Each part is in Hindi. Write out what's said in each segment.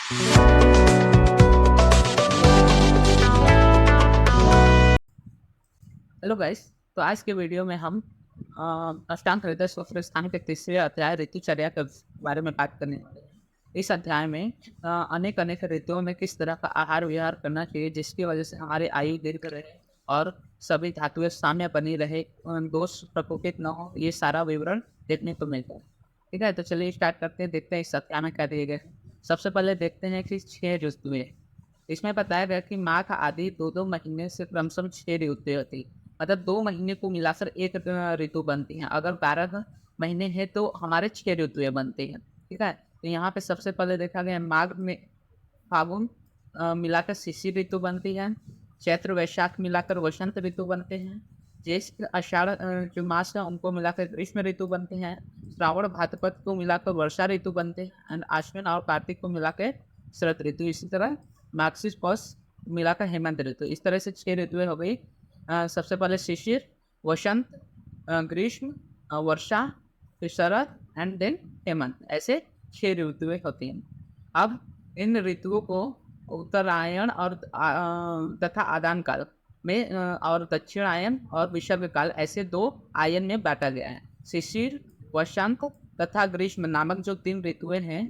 Hello guys. तो आज के वीडियो में हम अष्टांग हृदय शास्त्र स्थान के तीसरे अध्याय ऋतुचर्या के बारे में बात करने वाले हैं। इस अध्याय में अनेक अनेक ऋतुओं में किस तरह का आहार विहार करना चाहिए जिसकी वजह से हमारी आयु दीर्घ रहे और सभी धातुएं साम्य बनी रहे, दोष प्रकोपित न हो, ये सारा विवरण देखने को मिलता है। ठीक है, तो चलिए स्टार्ट करते हैं, देखते हैं इस अध्याय में क्या दिए गए हैं। सबसे पहले देखते हैं कि 6 ऋतुएं। इसमें बताया गया कि माघ आदि 2-2 महीने से क्रमशः 6 ऋतुएं होती हैं। मतलब 2 महीने को मिलाकर एक ऋतु बनती हैं। अगर 12 महीने हैं तो हमारे 6 ऋतुएं बनती हैं। ठीक है? तो यहाँ पे सबसे पहले देखा गया माघ में फागुन मिलाकर शिशिर ऋतु बनती है। चैत्र वैशाख मिलाकर वसंत ऋतु बनते हैं। ज्येष्ठ आषाढ़ जो मास है उनको मिलाकर ग्रीष्म ऋतु बनते हैं। श्रावण भाद्रपद को मिलाकर वर्षा ऋतु बनते हैं एंड आश्विन और कार्तिक को मिलाकर शरद ऋतु। इसी तरह मार्क्सिस पौष मिलाकर हेमंत ऋतु। इस तरह से 6 ऋतुएं हो गई। सबसे पहले शिशिर, वसंत, ग्रीष्म, वर्षा, फिर शरद एंड देन हेमंत। ऐसे 6 ऋतुएं होती हैं। अब इन ऋतुओं को उत्तरायण और तथा आदान काल में और दक्षिणायन और विषुव काल ऐसे 2 आयन में बांटा गया है। शिशिर, वसंत तथा ग्रीष्म नामक जो 3 ऋतुएं हैं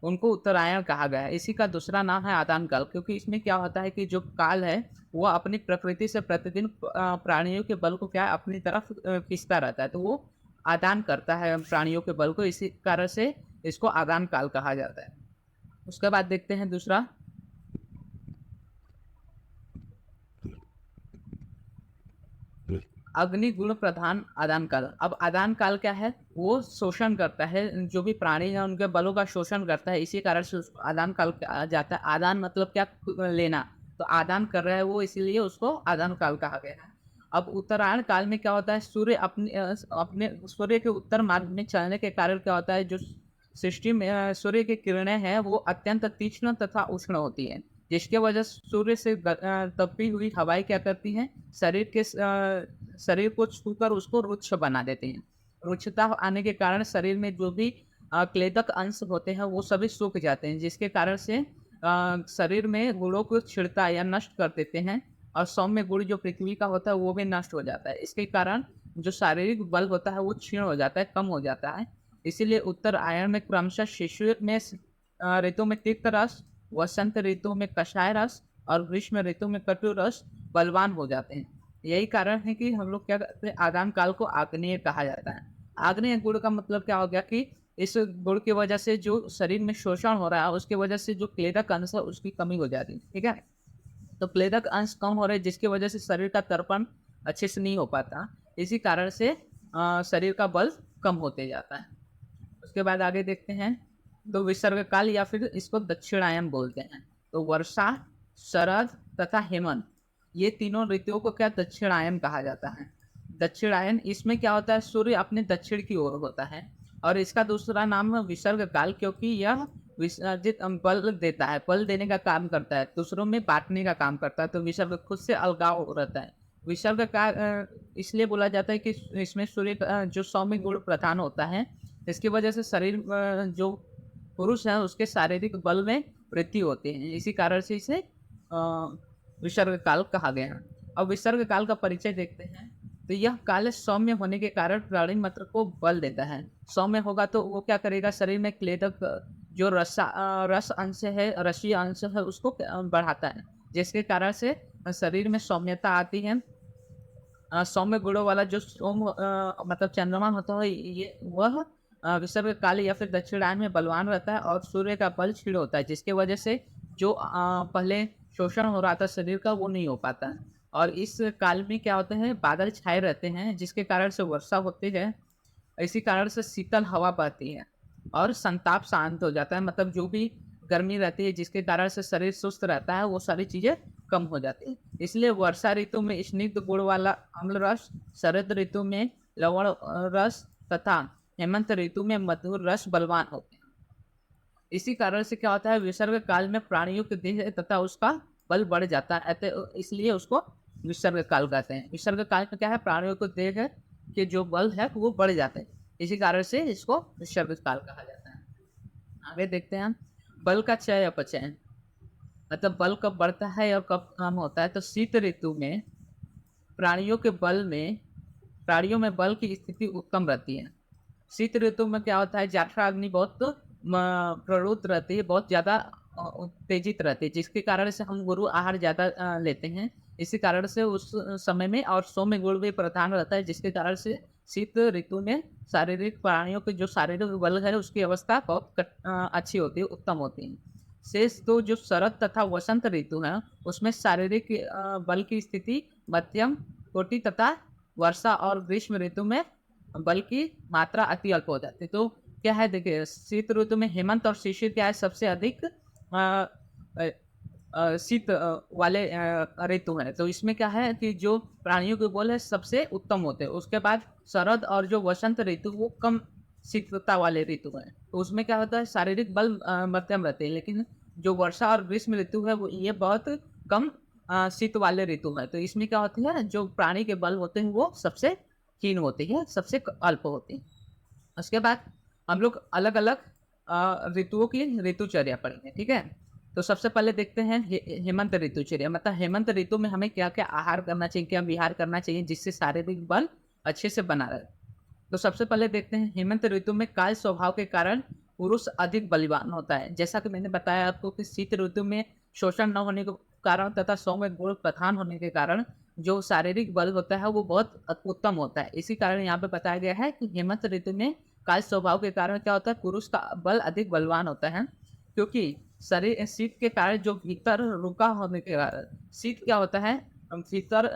उनको उत्तरायण कहा गया है। इसी का दूसरा नाम है आदान काल, क्योंकि इसमें क्या होता है कि जो काल है वो अपनी प्रकृति से प्रतिदिन प्राणियों के बल को क्या है अपनी तरफ खींचता रहता है, तो वो आदान करता है प्राणियों के बल को। इसी कारण से इसको आदान काल कहा जाता है। उसके बाद देखते हैं दूसरा, अग्नि गुण प्रधान आदान काल। अब आदान काल क्या है, वो शोषण करता है, जो भी प्राणी है उनके बलों का शोषण करता है। इसी कारण से उसको आदान काल कहा जाता है। आदान मतलब क्या, लेना, तो आदान कर रहा है वो, इसीलिए उसको आदान काल कहा गया है। अब उत्तरायण काल में क्या होता है, सूर्य अपने सूर्य के उत्तर मार्ग में चलने के कारण क्या होता है, जो सृष्टि में सूर्य की किरणें हैं वो अत्यंत तीक्ष्ण तथा उष्ण होती है, जिसके वजह से सूर्य से तपी हुई हवाएं क्या करती हैं, शरीर को छूकर उसको रुक्ष बना देते हैं। रुक्षता आने के कारण शरीर में जो भी क्लेदक अंश होते हैं वो सभी सूख जाते हैं, जिसके कारण से शरीर में गुणों को छिड़ता या नष्ट कर देते हैं और सौम्य गुण जो पृथ्वी का होता है वो भी नष्ट हो जाता है। इसके कारण जो शारीरिक बल होता है वो क्षीण हो जाता है, कम हो जाता है। इसीलिए उत्तरायण में क्रमशः शिशिर में ऋतु में तिक्त रस, वसंत ऋतु में कषाय रस और ग्रीष्म ऋतु में कटु रस बलवान हो जाते हैं। यही कारण है कि हम लोग क्या कहते हैं, आदान काल को आग्नेय कहा जाता है। आग्नेय गुण का मतलब क्या हो गया कि इस गुण की वजह से जो शरीर में शोषण हो रहा है उसकी वजह से जो क्लेदक अंश है उसकी कमी हो जाती है। ठीक है, तो क्लेदक अंश कम हो रहे हैं जिसकी वजह से शरीर का तर्पण अच्छे से नहीं हो पाता। इसी कारण से शरीर का बल कम होते जाता है। उसके बाद आगे देखते हैं, तो विसर्ग काल या फिर इसको दक्षिणायन बोलते हैं। तो वर्षा, शरद तथा हेमंत, ये तीनों ऋतुओं को क्या दक्षिणायन कहा जाता है। दक्षिणायन, इसमें क्या होता है, सूर्य अपने दक्षिण की ओर होता है और इसका दूसरा नाम है विसर्ग काल, क्योंकि यह विसर्जित बल देता है, बल देने का काम करता है, दूसरों में बांटने का काम करता है। तो विसर्ग खुद से अलगाव रहता है। विसर्ग का इसलिए बोला जाता है कि इसमें सूर्य जो सौम्य गुण प्रधान होता है, इसकी वजह से शरीर जो पुरुष है उसके शारीरिक बल में वृद्धि होती है। इसी कारण से इसे विसर्ग काल कहा गया है। अब विसर्ग काल का परिचय देखते हैं। तो यह काल सौम्य होने के कारण प्राणी मात्र को बल देता है। सौम्य होगा तो वो क्या करेगा, शरीर में क्लेदक जो रस अंश है, रसीय अंश है, उसको बढ़ाता है, जिसके कारण से शरीर में सौम्यता आती है। सौम्य गुणों वाला जो मतलब चंद्रमा होता है, ये वह विसर्ग काल या फिर दक्षिणायन में बलवान रहता है और सूर्य का बल क्षीण होता है, जिसके वजह से जो पहले शोषण हो रहा था शरीर का वो नहीं हो पाता है। और इस काल में क्या होता है, बादल छाए रहते हैं जिसके कारण से वर्षा होती है। इसी कारण से शीतल हवा बहती है और संताप शांत हो जाता है। मतलब जो भी गर्मी रहती है जिसके कारण से शरीर सुस्त रहता है वो सारी चीज़ें कम हो जाती है। इसलिए वर्षा ऋतु में स्निग्ध गुण वाला अम्ल रस, शरद ऋतु में लवण रस तथा हेमंत ऋतु में मधुर रस बलवान होते हैं। इसी कारण से क्या होता है, विसर्ग काल में प्राणियों के देह तथा उसका बल बढ़ जाता है, इसलिए उसको विसर्ग काल कहते हैं। विसर्ग काल में क्या है, प्राणियों को देह के जो बल है वो बढ़ जाते हैं, इसी कारण से इसको विसर्ग काल कहा जाता है। आगे देखते हैं हम, बल का चय अपचयन, मतलब बल कब बढ़ता है और कब कम होता है। तो शीत ऋतु में प्राणियों के बल में प्राणियों में बल की स्थिति उत्तम रहती है। शीत ऋतु में क्या होता है, जाठरा अग्नि बहुत प्रवृत्त रहती है, बहुत ज़्यादा उत्तेजित रहती है, जिसके कारण से हम गुरु आहार ज़्यादा लेते हैं। इसी कारण से उस समय में और सौम्य गुण भी प्रधान रहता है, जिसके कारण से शीत ऋतु में शारीरिक प्राणियों के जो शारीरिक बल है उसकी अवस्था बहुत अच्छी होती है, उत्तम होती है। शेष तो जो शरद तथा वसंत ऋतु है उसमें शारीरिक बल की स्थिति मध्यम कोटि तथा वर्षा और ग्रीष्म ऋतु में बल की मात्रा अति अल्प हो जाती है। तो क्या है, देखिए शीत ऋतु में हेमंत और शिशिर क्या है सबसे अधिक शीत वाले ऋतु है। तो इसमें क्या है कि जो प्राणियों के बल है सबसे उत्तम होते हैं। उसके बाद शरद और जो वसंत ऋतु वो कम शीतलता वाले ऋतु है। तो उसमें क्या होता है, शारीरिक बल मध्यम रहते हैं, लेकिन जो वर्षा और ग्रीष्म ऋतु है वो ये बहुत कम शीत वाले ऋतु है। तो इसमें क्या होती है, जो प्राणी के बल होते हैं वो सबसे क्षीण होती है, सबसे अल्प होती है। उसके बाद हम लोग अलग-अलग ऋतुओं की ऋतुचर्या पढ़ेंगे, ठीक है? तो सबसे पहले देखते हैं हेमंत ऋतुचर्या, मतलब हेमंत ऋतु में हमें क्या-क्या आहार करना चाहिए, क्या विहार करना चाहिए जिससे शारीरिक बल अच्छे से बना रहे। तो सबसे पहले देखते हैं हेमंत ऋतु में काय स्वभाव के कारण पुरुष अधिक बलवान होता है। जैसा कि मैंने बताया आपको कि शीत ऋतु में शोषण न होने के कारण तथा सौम्य गुण प्रधान होने के कारण जो शारीरिक बल होता है वो बहुत उत्तम होता है। इसी कारण यहाँ पे बताया गया है कि हेमंत ऋतु में काय स्वभाव के कारण क्या होता है, पुरुष का बल अधिक बलवान होता है, क्योंकि शरीर शीत के कारण जो भीतर रुका होने के कारण शीत क्या होता है, भीतर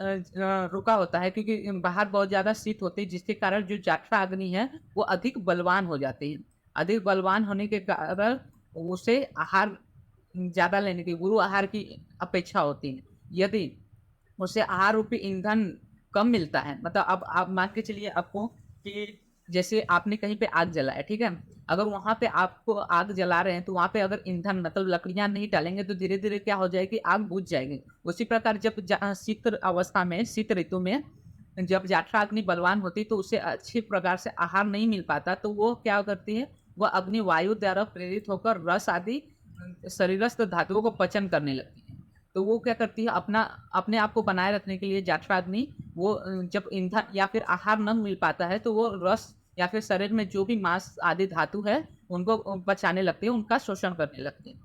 रुका होता है, क्योंकि बाहर बहुत ज़्यादा शीत होती है जिसके कारण जो जाठरा अग्नि है वो अधिक बलवान हो जाती है। अधिक बलवान होने के कारण उसे आहार ज़्यादा लेने की गुरु आहार की अपेक्षा होती है। यदि उसे आहार रूपी ईंधन कम मिलता है, मतलब अब आप मान के चलिए आपको कि जैसे आपने कहीं पे आग जलाया, ठीक है? अगर वहाँ पे आपको आग जला रहे हैं तो वहाँ पे अगर ईंधन मतलब लकड़ियाँ नहीं डालेंगे तो धीरे-धीरे क्या हो जाएगी, आग बुझ जाएगी। उसी प्रकार जब शीत अवस्था में, शीत ऋतु में जब जाठरा अग्नि बलवान होती है तो उसे अच्छी प्रकार से आहार नहीं मिल पाता, तो वो क्या करती है, वह अग्नि वायु द्वारा प्रेरित होकर रस आदि शरीरस्थ धातुओं को पचन करने लगती है। तो वो क्या करती है, अपना अपने आप को बनाए रखने के लिए जाठराग्नि वो जब ईंधन या फिर आहार न मिल पाता है तो वो रस या फिर शरीर में जो भी मांस आदि धातु है उनको पचाने लगती है, उनका शोषण करने लगती है।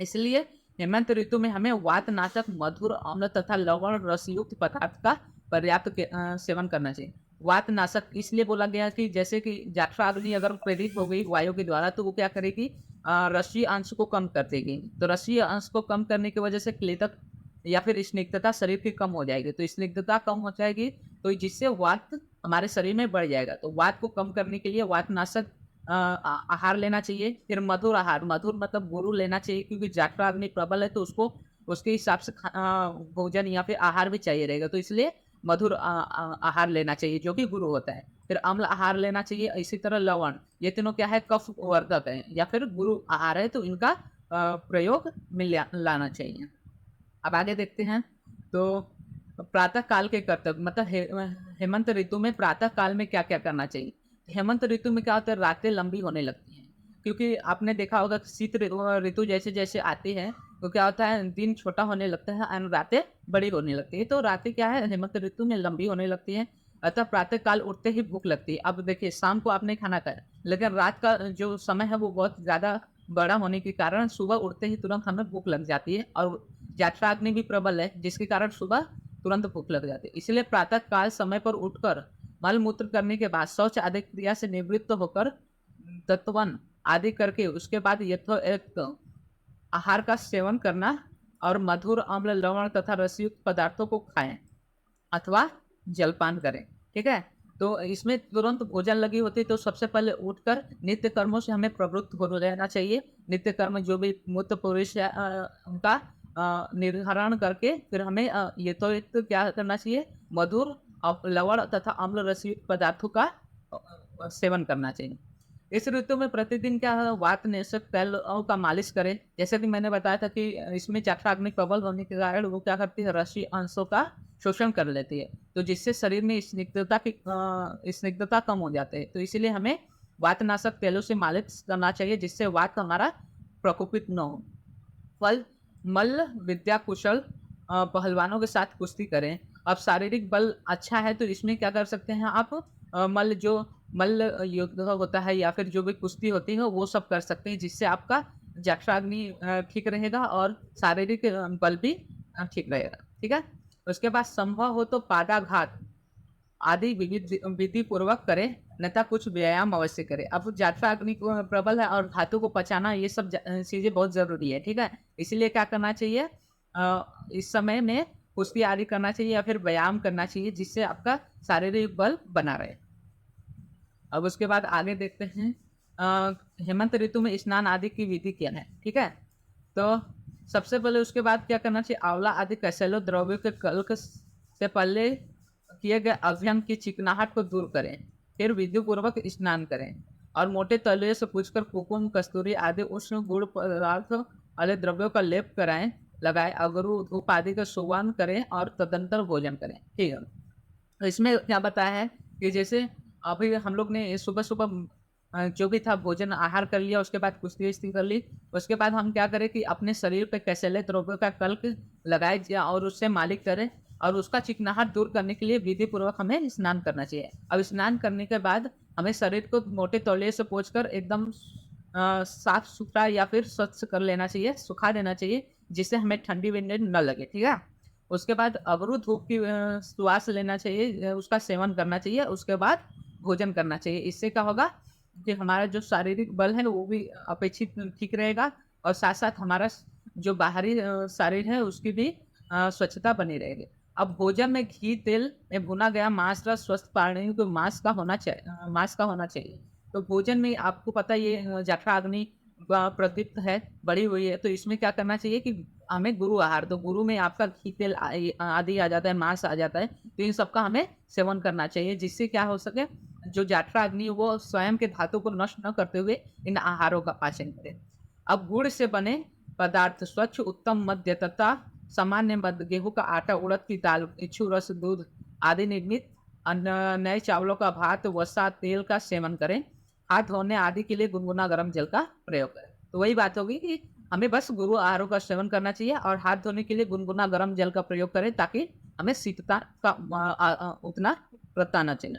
इसलिए हेमंत ऋतु में हमें वातनाशक मधुर अम्ल तथा लवण रसयुक्त पदार्थ का पर्याप्त सेवन करना चाहिए। वातनाशक इसलिए बोला गया कि जैसे कि जाठरा अग्नि अगर प्रेरित हो गई वायु के द्वारा तो वो क्या करेगी, रसीय अंश को कम कर देगी। तो रसीय अंश को कम करने की वजह से क्लेदक या फिर स्निग्धता शरीर की कम हो जाएगी। तो स्निग्धता कम हो जाएगी तो जिससे वात हमारे शरीर में बढ़ जाएगा। तो वात को कम करने के लिए वातनाशक आहार लेना चाहिए। फिर मधुर आहार, मधुर मतलब गुरु लेना चाहिए, क्योंकि जाठरा अग्नि प्रबल है तो उसको उसके हिसाब से भोजन या फिर आहार भी चाहिए रहेगा। तो इसलिए मधुर आहार लेना चाहिए जो कि गुरु होता है। फिर अम्ल आहार लेना चाहिए, इसी तरह लवण, ये तीनों क्या है, कफ वर्धक है या फिर गुरु आहार है, तो इनका प्रयोग में लाना चाहिए। अब आगे देखते हैं। तो प्रातः काल के कर्तव्य, मतलब हेमंत ऋतु में प्रातः काल में क्या क्या करना चाहिए। हेमंत ऋतु में क्या होता है, रातें लंबी होने लगती हैं, क्योंकि आपने देखा होगा कि शीत ऋतु जैसे जैसे आती है तो क्या होता है, दिन छोटा होने लगता है और रातें बड़ी होने लगती है। तो रातें क्या है, हेमंत ऋतु में लंबी होने लगती है, अतः प्रातः काल उठते ही भूख लगती है। अब देखिए शाम को आपने खाना खाया, लेकिन रात का जो समय है वो बहुत ज़्यादा बड़ा होने के कारण सुबह उठते ही तुरंत हमें भूख लग जाती है, और यात्राग्नि भी प्रबल है जिसके कारण सुबह तुरंत भूख लग जाती है। इसलिए प्रातः काल समय पर उठकर मल मूत्र करने के बाद शौच आदि क्रिया से निवृत्त होकर तत्वन आदि करके उसके बाद यथोक्त आहार का सेवन करना और मधुर अम्ल लवण तथा रसयुक्त पदार्थों को खाएं अथवा जलपान करें, ठीक है? तो इसमें तुरंत भोजन लगी होती है, तो सबसे पहले उठकर नित्य कर्मों से हमें प्रवृत्त हो रहना चाहिए। नित्य कर्म जो भी मूत्र पुरुष है उनका निर्हरण करके फिर हमें ये तो एक तो क्या करना चाहिए, मधुर लवण तथा अम्ल रसयुक्त पदार्थों का सेवन करना चाहिए। इस ऋतु में प्रतिदिन क्या है, वातनाशक तैलों का मालिश करें। जैसे कि मैंने बताया था कि इसमें जाठराग्नि प्रबल होने के कारण वो क्या करती है, रसी अंशों का शोषण कर लेती है, तो जिससे शरीर में स्निग्धता कम हो जाती है। तो इसीलिए हमें वातनाशक तेलों से मालिश करना चाहिए, जिससे वात हमारा प्रकोपित न हो। फल मल्ल विद्या कुशल पहलवानों के साथ कुश्ती करें। अब शारीरिक बल अच्छा है तो इसमें क्या कर सकते हैं आप, मल्ल युद्ध होता है या फिर जो भी कुश्ती होती है वो सब कर सकते हैं, जिससे आपका जठराग्नि ठीक रहेगा और शारीरिक बल भी ठीक रहेगा। ठीक है? उसके बाद संभव हो तो पादाघात आदि विधि पूर्वक करें, अन्यथा कुछ व्यायाम अवश्य करें। अब जठराग्नि को प्रबल है और धातु को पचाना, ये सब चीज़ें बहुत ज़रूरी है, ठीक है? इसीलिए क्या करना चाहिए, इस समय में कुश्ती आदि करना चाहिए या फिर व्यायाम करना चाहिए, जिससे आपका शारीरिक बल बना रहे। अब उसके बाद आगे देखते हैं, हेमंत ऋतु में स्नान आदि की विधि क्या है, ठीक है? तो सबसे पहले उसके बाद क्या करना चाहिए, आंवला आदि कसैलो द्रव्यों के कल्क से पहले किए गए अभ्यंग की चिकनाहट को दूर करें, फिर विधि पूर्वक स्नान करें और मोटे तलवे से पूछकर कुकुम कस्तूरी आदि उष्ण गुड़ पदार्थ वाले द्रव्यों का लेप कराएं, लगाएं, अगरू धूप आदि का सुगंध करें और तदंतर भोजन करें। ठीक है? तो इसमें क्या बताया है कि जैसे अभी हम लोग ने सुबह-सुबह जो भी था भोजन आहार कर लिया, उसके बाद कुश्ती-वुश्ती कर ली। उसके बाद हम क्या करें कि अपने शरीर पे कसैले द्रव्यों का कल्क लगाए और उससे मालिश करें और उसका चिकनाहट दूर करने के लिए विधि पूर्वक हमें स्नान करना चाहिए। अब स्नान करने के बाद हमें शरीर को मोटे तौलिए से पोंछकर एकदम साफ-सुथरा या फिर स्वच्छ कर लेना चाहिए, सुखा देना चाहिए, जिससे हमें ठंडी-वंडी न लगे। ठीक है? उसके बाद अगरू धूप की सुवास लेना चाहिए, उसका सेवन करना चाहिए, उसके बाद भोजन करना चाहिए। इससे क्या होगा कि हमारा जो शारीरिक बल है वो भी अपेक्षित ठीक रहेगा और साथ-साथ हमारा जो बाहरी शरीर है उसकी भी स्वच्छता बनी रहेगी। अब भोजन में घी, तेल में भुना गया मांस रस स्वस्थ प्राणियों को मांस का होना चाहिए। तो भोजन में आपको पता है ये जठराग्नि प्रदीप्त है, बढ़ी हुई है, तो इसमें क्या करना चाहिए कि हमें गुरु आहार, तो गुरु में आपका घी, तेल आदि आ जाता है, मांस आ जाता है, तो इन सब का हमें सेवन करना चाहिए, जिससे क्या हो सके, जो जठराग्नि वो स्वयं के धातु को नष्ट न करते हुए इन आहारों का पाचन करे। अब गुड़ से बने पदार्थ स्वच्छ, उत्तम मध्य तथा सामान्य मध्य, गेहूँ का आटा, उड़द की दाल, इच्छू रस, दूध आदि निर्मित नए चावलों का भात, वसा, तेल का सेवन करें। हाथ धोने आदि के लिए गुनगुना गर्म जल का प्रयोग करें। तो वही बात होगी कि हमें बस गुरु आहारों का सेवन करना चाहिए और हाथ धोने के लिए गुनगुना गर्म जल का प्रयोग करें, ताकि हमें शीतता का उतना पता न चले।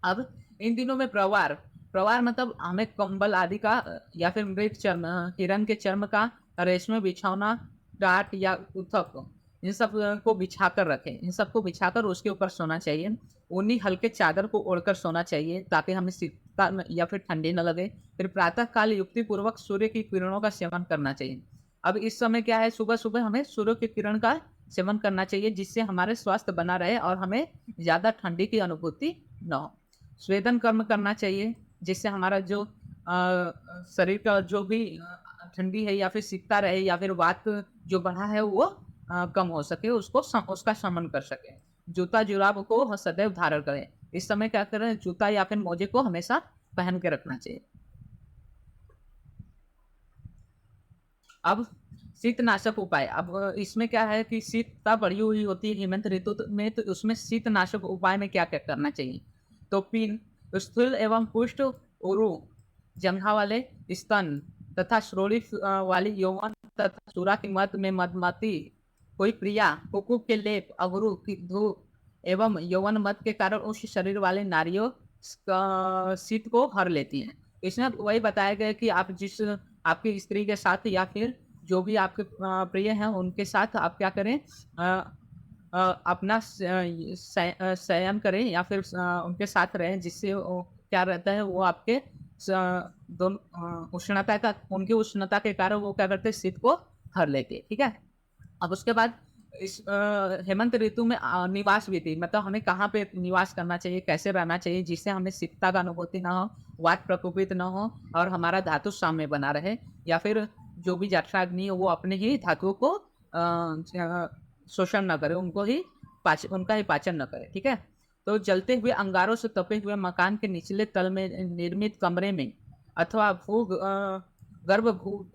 अब इन दिनों में प्रवार प्रवार मतलब हमें कंबल आदि का या फिर मृत चर्म, हिरन के चर्म का, रेशमी बिछौना, टाट या उतक, इन सब को बिछाकर रखें। इन सबको बिछाकर उसके ऊपर सोना चाहिए। ऊनी हल्के चादर को ओढ़कर सोना चाहिए, ताकि हमें शीतता या फिर ठंडी न लगे। फिर प्रातः काल युक्ति पूर्वक सूर्य की किरणों का सेवन करना चाहिए। अब इस समय क्या है, सुबह-सुबह हमें सूर्य की किरण का सेवन करना चाहिए, जिससे हमारे स्वास्थ्य बना रहे और हमें ज़्यादा ठंडी की अनुभूति न हो। स्वेदन कर्म करना चाहिए, जिससे हमारा जो शरीर का जो भी ठंडी है या फिर शीतता रहे या फिर वात जो बढ़ा है वो कम हो सके, उसका शमन कर सके। जूता जुराब को सदैव धारण करें। इस समय क्या करें, जूता या फिर मोजे को हमेशा पहन के रखना चाहिए। अब शीतनाशक उपाय, अब इसमें क्या है कि शीतता बढ़ी हुई होती है हेमंत ऋतु में, तो उसमें शीतनाशक उपाय में क्या-क्या करना चाहिए? तो पिन, स्थूल एवं पुष्ट उरु, जंघा वाले स्तन तथा श्रोणि वाली यौवन तथा सूरा की मद में मदमती, कोई प्रिया, कुकुर के लेप, अगरू की धूप एवं यौवन मद के कारण उच्च शरीर वाली नारियों शीत को हर लेती हैं। इसमें वही बताया गया कि आप जिस आपकी स्त्री के साथ या फिर जो भी आपके प्रिय हैं उनके साथ आप क्या करें, अपना शयन करें या फिर उनके साथ रहें, जिससे वो क्या रहता है, वो आपके उष्णता का, उनकी उष्णता के कारण वो क्या करते हैं, शीत को हर लेते हैं। ठीक है? अब उसके बाद इस हेमंत ऋतु में निवास विधि, मतलब हमें कहाँ पे निवास करना चाहिए, कैसे रहना चाहिए, जिससे हमें शीतता का अनुभूति ना हो, वात प्रकोपित ना हो और हमारा धातु साम्य बना रहे, या फिर जो भी जठराग्नि है वो अपने ही धातुओं को शोषण ना करे, उनका ही पाचन न करे। ठीक है? तो जलते हुए अंगारों से तपे हुए मकान के निचले तल में निर्मित कमरे में अथवा गर्भ भू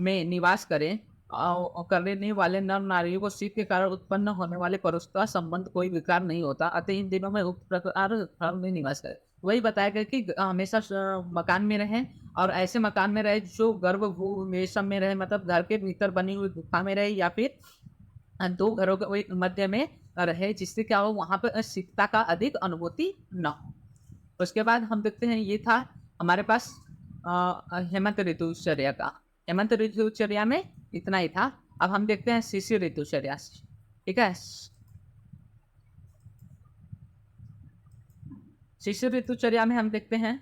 में निवास करें। करने वाले नर नारियों को शीत के कारण उत्पन्न होने वाले परोसता संबंध कोई विकार नहीं होता, अतः इन दिनों में उक्त प्रकार घर में निवास करे। वही बताया गया कि हमेशा मकान में रहें और ऐसे मकान में रहे जो गर्भगृह में सब में रहे, मतलब घर के भीतर बनी हुई गुफा में रहे या फिर दो घरों के वही मध्य में रहे, जिससे क्या हो वहाँ पे शीतता का अधिक अनुभूति न हो। उसके बाद हम देखते हैं ये था हमारे पास हेमंत ऋतुचर्या का। हेमंत ऋतुचर्या में इतना ही था। अब हम देखते हैं शिशिर ऋतुचर्या। ठीक है, शिशिर ऋतुचर्या में हम देखते हैं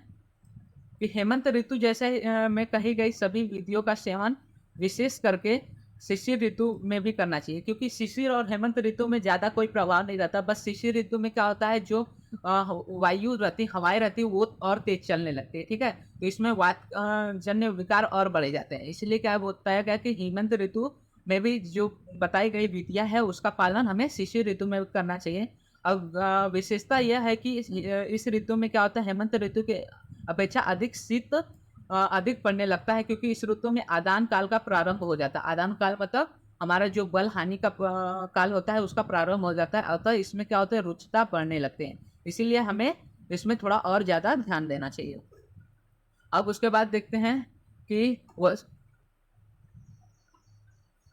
कि हेमंत ऋतु जैसे में कही गई सभी विधियों का सेवन विशेष करके शिशिर ऋतु में भी करना चाहिए, क्योंकि शिशिर और हेमंत ऋतु में ज़्यादा कोई प्रभाव नहीं रहता। बस शिशिर ऋतु में क्या होता है, जो वायु रहती, हवाएं रहती, वो और तेज चलने लगती है। ठीक है, तो इसमें वात जन्य विकार और बढ़े जाते हैं। इसलिए क्या बताया गया कि हेमंत ऋतु में भी जो बताई गई विधियां है उसका पालन हमें शिशिर ऋतु में करना चाहिए। अब विशेषता यह है कि इस ऋतु में क्या होता है, हेमंत ऋतु के अपेक्षा अधिक शीत अधिक पड़ने लगता है, क्योंकि इस ऋतु में आदान काल का प्रारंभ हो जाता है। आदान काल मतलब हमारा जो बल हानि का काल होता है उसका प्रारंभ हो जाता है, अतः इसमें क्या होता है, रुचिता बढ़ने लगते हैं। इसीलिए हमें इसमें थोड़ा और ज़्यादा ध्यान देना चाहिए। अब उसके बाद देखते हैं कि वो,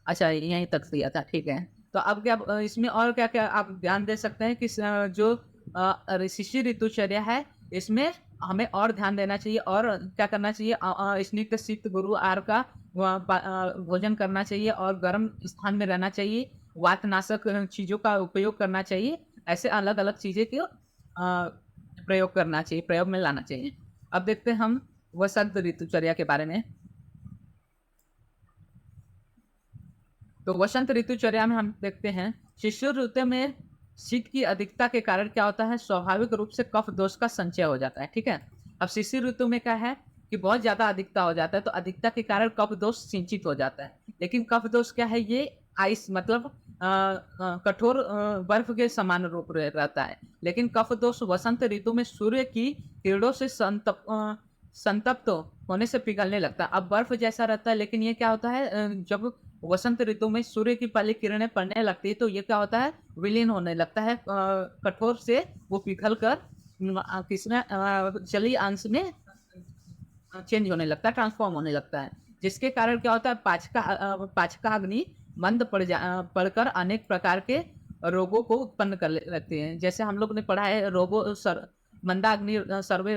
अच्छा यहीं तक दिया था, ठीक है। तो अब क्या इसमें और क्या क्या आप ध्यान दे सकते हैं कि जो शिशिर ऋतुचर्या है इसमें हमें और ध्यान देना चाहिए और क्या करना चाहिए, स्निग्ध शीत गुरु आहार का भोजन करना चाहिए और गर्म स्थान में रहना चाहिए, वातनाशक चीज़ों का उपयोग करना चाहिए। ऐसे अलग अलग चीज़ें के प्रयोग करना चाहिए, प्रयोग में लाना चाहिए। अब देखते हैं हम वसंत ऋतुचर्या के बारे में। तो वसंत ऋतुचर्या में हम देखते हैं शिशिर ऋतु में शीत की अधिकता के कारण क्या होता है, स्वाभाविक रूप से कफ दोष का संचय हो जाता है। ठीक है, अब शिशिर ऋतु में क्या है कि बहुत ज्यादा अधिकता हो जाता है, तो अधिकता के कारण कफ दोष सिंचित हो जाता है। लेकिन कफ दोष क्या है, ये आइस मतलब कठोर बर्फ के समान रूप रहता है। लेकिन कफ दोष वसंत ऋतु में सूर्य की किरणों से संतप्त होने से पिघलने लगता है। अब बर्फ जैसा रहता है, लेकिन ये क्या होता है, जब वसंत ऋतु में सूर्य की पहली किरणें पड़ने लगती है तो ये क्या होता है, विलीन होने लगता है, कठोर से वो पिघल कर किसने जलीय अंश में चेंज होने लगता है, ट्रांसफॉर्म होने लगता है। जिसके कारण क्या होता है, पाचका अग्नि मंद पड़कर अनेक प्रकार के रोगों को उत्पन्न कर लगते हैं। जैसे हम लोग ने पढ़ा है मंदाग्नि सर्वे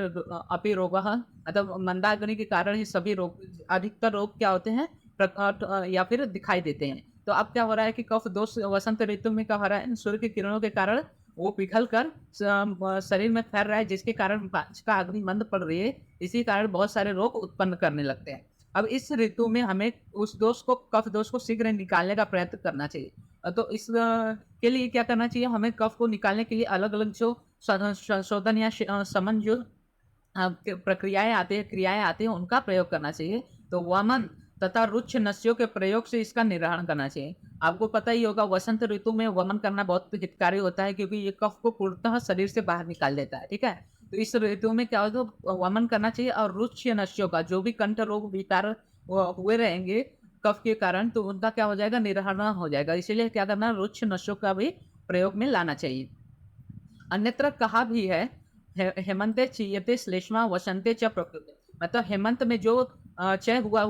अपि रोगः, मतलब मंदाग्नि के कारण ही सभी रोग, अधिकतर रोग क्या होते हैं, प्रकट या फिर दिखाई देते हैं। तो अब क्या हो रहा है कि कफ दोष वसंत ऋतु में क्या हो रहा है, सूर्य की किरणों के कारण वो पिघल कर शरीर में फैल रहा है, जिसके कारण का अग्नि मंद पड़ रही है। इसी कारण बहुत सारे रोग उत्पन्न करने लगते हैं। अब इस ऋतु में हमें उस दोष को, कफ दोष को शीघ्र निकालने का प्रयत्न करना चाहिए। तो इस के लिए क्या करना चाहिए, हमें कफ को निकालने के लिए अलग अलग जो संशोधन या समन जो प्रक्रियाएं आती है, क्रियाएं आती हैं, उनका प्रयोग करना चाहिए। तो वमन तथा रुक्ष नस्यों के प्रयोग से इसका निवारण करना चाहिए। आपको पता ही होगा वसंत ऋतु में वमन करना बहुत हितकारी होता है, क्योंकि ये कफ को पूर्णतः शरीर से बाहर निकाल देता है। ठीक है, तो इस ऋतु में क्या होता है, वमन करना चाहिए। और रुक्ष नस्यों का जो भी कंठ रोग विकार हुए रहेंगे कफ के कारण, तो उनका क्या हो जाएगा, निवारण हो जाएगा। इसीलिए क्या करना, रुक्ष नस्यों का भी प्रयोग में लाना चाहिए। अन्यत्र कहा भी है, हेमंते चीयते श्लेष्मा वसंते च प्रकृति, मतलब हेमंत में जो क्षय हुआ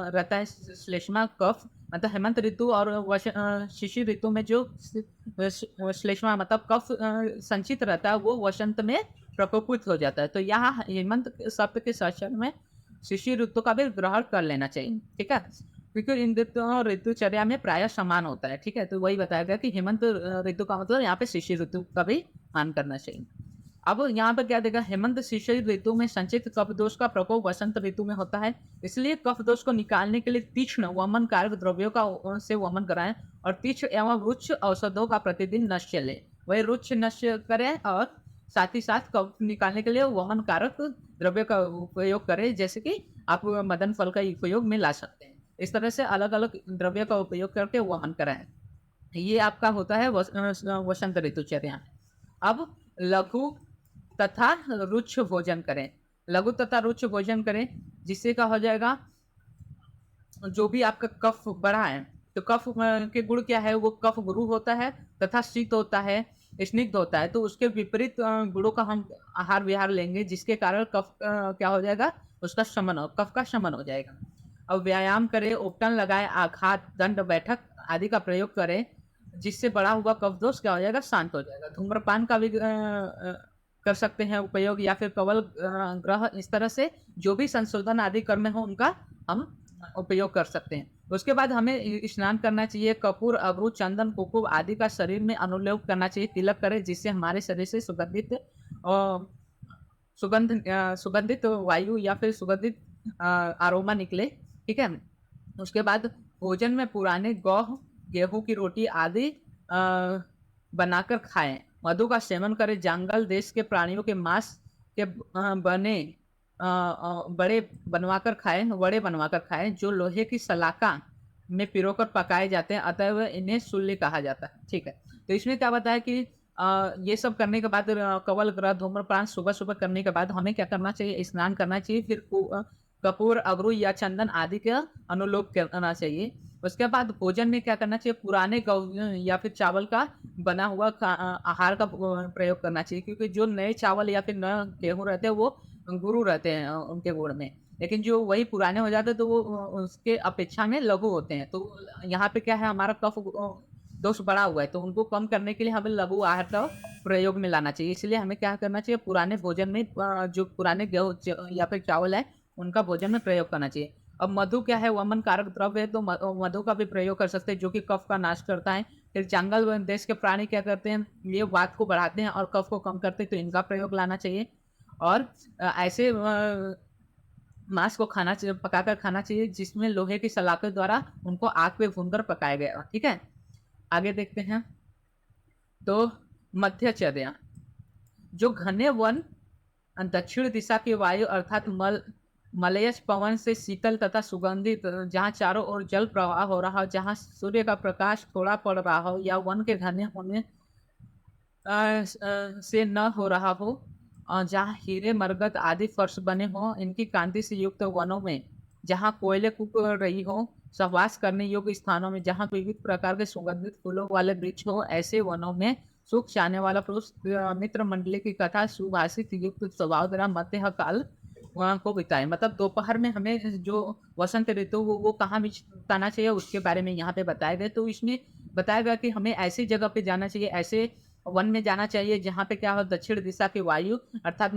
रहता है श्लेष्मा कफ, मतलब हेमंत ऋतु और शिशिर ऋतु में जो श्लेष्मा मतलब कफ संचित रहता है वो वसंत में प्रकोपित हो जाता है। तो यहाँ हेमंत शब्द के साक्षर में शिशिर ऋतु का भी ग्रहण कर लेना चाहिए। ठीक है, क्योंकि इन ऋतुचर्या में प्राय समान होता है। ठीक है, तो वही बताया गया कि हेमंत ऋतु का मतलब यहाँ पे शिशिर ऋतु का भी मान करना चाहिए। अब यहाँ पर क्या देगा, हेमंत शिशिर ऋतु में संचित कफ दोष का प्रकोप वसंत ऋतु में होता है। इसलिए कफ दोष को निकालने के लिए तीक्ष्ण वमन कारक द्रव्यों का से वमन कराएं और तीक्ष्ण एवं रुच्च औषधों का प्रतिदिन नश्य ले। वही रुच्च नश्य करें और साथ ही साथ कफ निकालने के लिए वमन कारक द्रव्य का उपयोग करें, जैसे कि आप मदन फल का उपयोग में ला सकते हैं। इस तरह से अलग अलग द्रव्य का उपयोग करके वमन कराएं। ये आपका होता है वसंत ऋतुचर्या। अब लघु तथा रुक्ष भोजन करें। लघु तथा रुक्ष भोजन करें, जिससे क्या हो जाएगा, जो भी आपका कफ बढ़ा है, तो कफ के गुण क्या है, वो कफ गुरु होता है तथा शीत होता है, स्निग्ध होता है। तो उसके विपरीत गुणों का हम आहार विहार लेंगे, जिसके कारण कफ क्या हो जाएगा, उसका शमन हो, कफ का शमन हो जाएगा। अब व्यायाम करें, उपटन लगाए, आघात, दंड बैठक आदि का प्रयोग करें, जिससे बड़ा हुआ कफ दोष क्या हो जाएगा, शांत हो जाएगा। धूम्रपान का भी कर सकते हैं उपयोग, या फिर कवल ग्रह, इस तरह से जो भी संशोधन आदि कर्म हो उनका हम उपयोग कर सकते हैं। उसके बाद हमें स्नान करना चाहिए, कपूर, अबरू, चंदन, कुकुम आदि का शरीर में अनुलेप करना चाहिए, तिलक करें, जिससे हमारे शरीर से सुगंधित वायु या फिर सुगंधित आरोमा निकले। ठीक है। उसके बाद भोजन में पुराने गेहूं की रोटी आदि बनाकर खाएं। मधु का सेवन करें। जंगल देश के प्राणियों के मांस के बने बड़े बनवाकर खाएं, वड़े बनवाकर खाएं, जो लोहे की सलाखा में पिरोकर पकाए जाते हैं, अतः इन्हें सुल्ली कहा जाता है। ठीक है। तो इसमें क्या बताया कि ये सब करने के बाद कवल ग्रह धूम्रपान सुबह सुबह करने के बाद हमें क्या करना चाहिए, स्नान करना चाहिए, फिर कपूर, अगरू या चंदन आदि का अनुलोप करना चाहिए। उसके बाद भोजन में क्या करना चाहिए, पुराने गेहूं या फिर चावल का बना हुआ आहार का प्रयोग करना चाहिए, क्योंकि जो नए चावल या फिर नए गेहूं रहते हैं वो गुरु रहते हैं उनके गुण में, लेकिन जो वही पुराने हो जाते हैं तो वो उसके अपेक्षा में लघु होते हैं। तो यहाँ पे क्या है, हमारा कफ दोष बढ़ा हुआ है, तो उनको कम करने के लिए हमें लघु आहार का प्रयोग में लाना चाहिए। इसलिए हमें क्या करना चाहिए, पुराने भोजन में जो पुराने गेहूं या फिर चावल है उनका भोजन में प्रयोग करना चाहिए। अब मधु क्या है, वमन कारक द्रव्य है, तो मधु का भी प्रयोग कर सकते हैं, जो कि कफ का नाश करता है। फिर जंगल देश के प्राणी क्या करते हैं, ये वात को बढ़ाते हैं और कफ को कम करते हैं, तो इनका प्रयोग लाना चाहिए। और ऐसे मांस को पकाकर खाना चाहिए, जिसमें लोहे की सलाखों द्वारा उनको आग पे भूनकर पकाया गया। ठीक है। आगे देखते हैं। तो मध्यचर्या, जो घने वन दक्षिण दिशा की वायु अर्थात मलयज पवन से शीतल तथा सुगंधित, जहाँ चारों ओर जल प्रवाह हो रहा हो, जहाँ सूर्य का प्रकाश थोड़ा पड़ रहा हो, या वन के घने होने से न हो रहा हो, जहाँ हीरे मरकत आदि फर्श बने हों, इनकी कांति से युक्त वनों में, जहाँ कोयले कुक रही हो, सहवास करने योग्य स्थानों में, जहाँ विविध प्रकार के सुगंधित फूलों वाले वृक्ष हो, ऐसे वनों में सुख चाहने वाला पुरुष मित्र मंडली की कथा सुभाषित युक्त स्वभाव द्वारा मध्य काल वहाँ को बिताए। मतलब दोपहर में हमें जो वसंत ऋतु वो कहाँ बिताना चाहिए उसके बारे में यहाँ पे बताया गया। तो इसमें बताया गया कि हमें ऐसी जगह पे जाना चाहिए, ऐसे वन में जाना चाहिए जहाँ पे क्या हो, दक्षिण दिशा की वायु अर्थात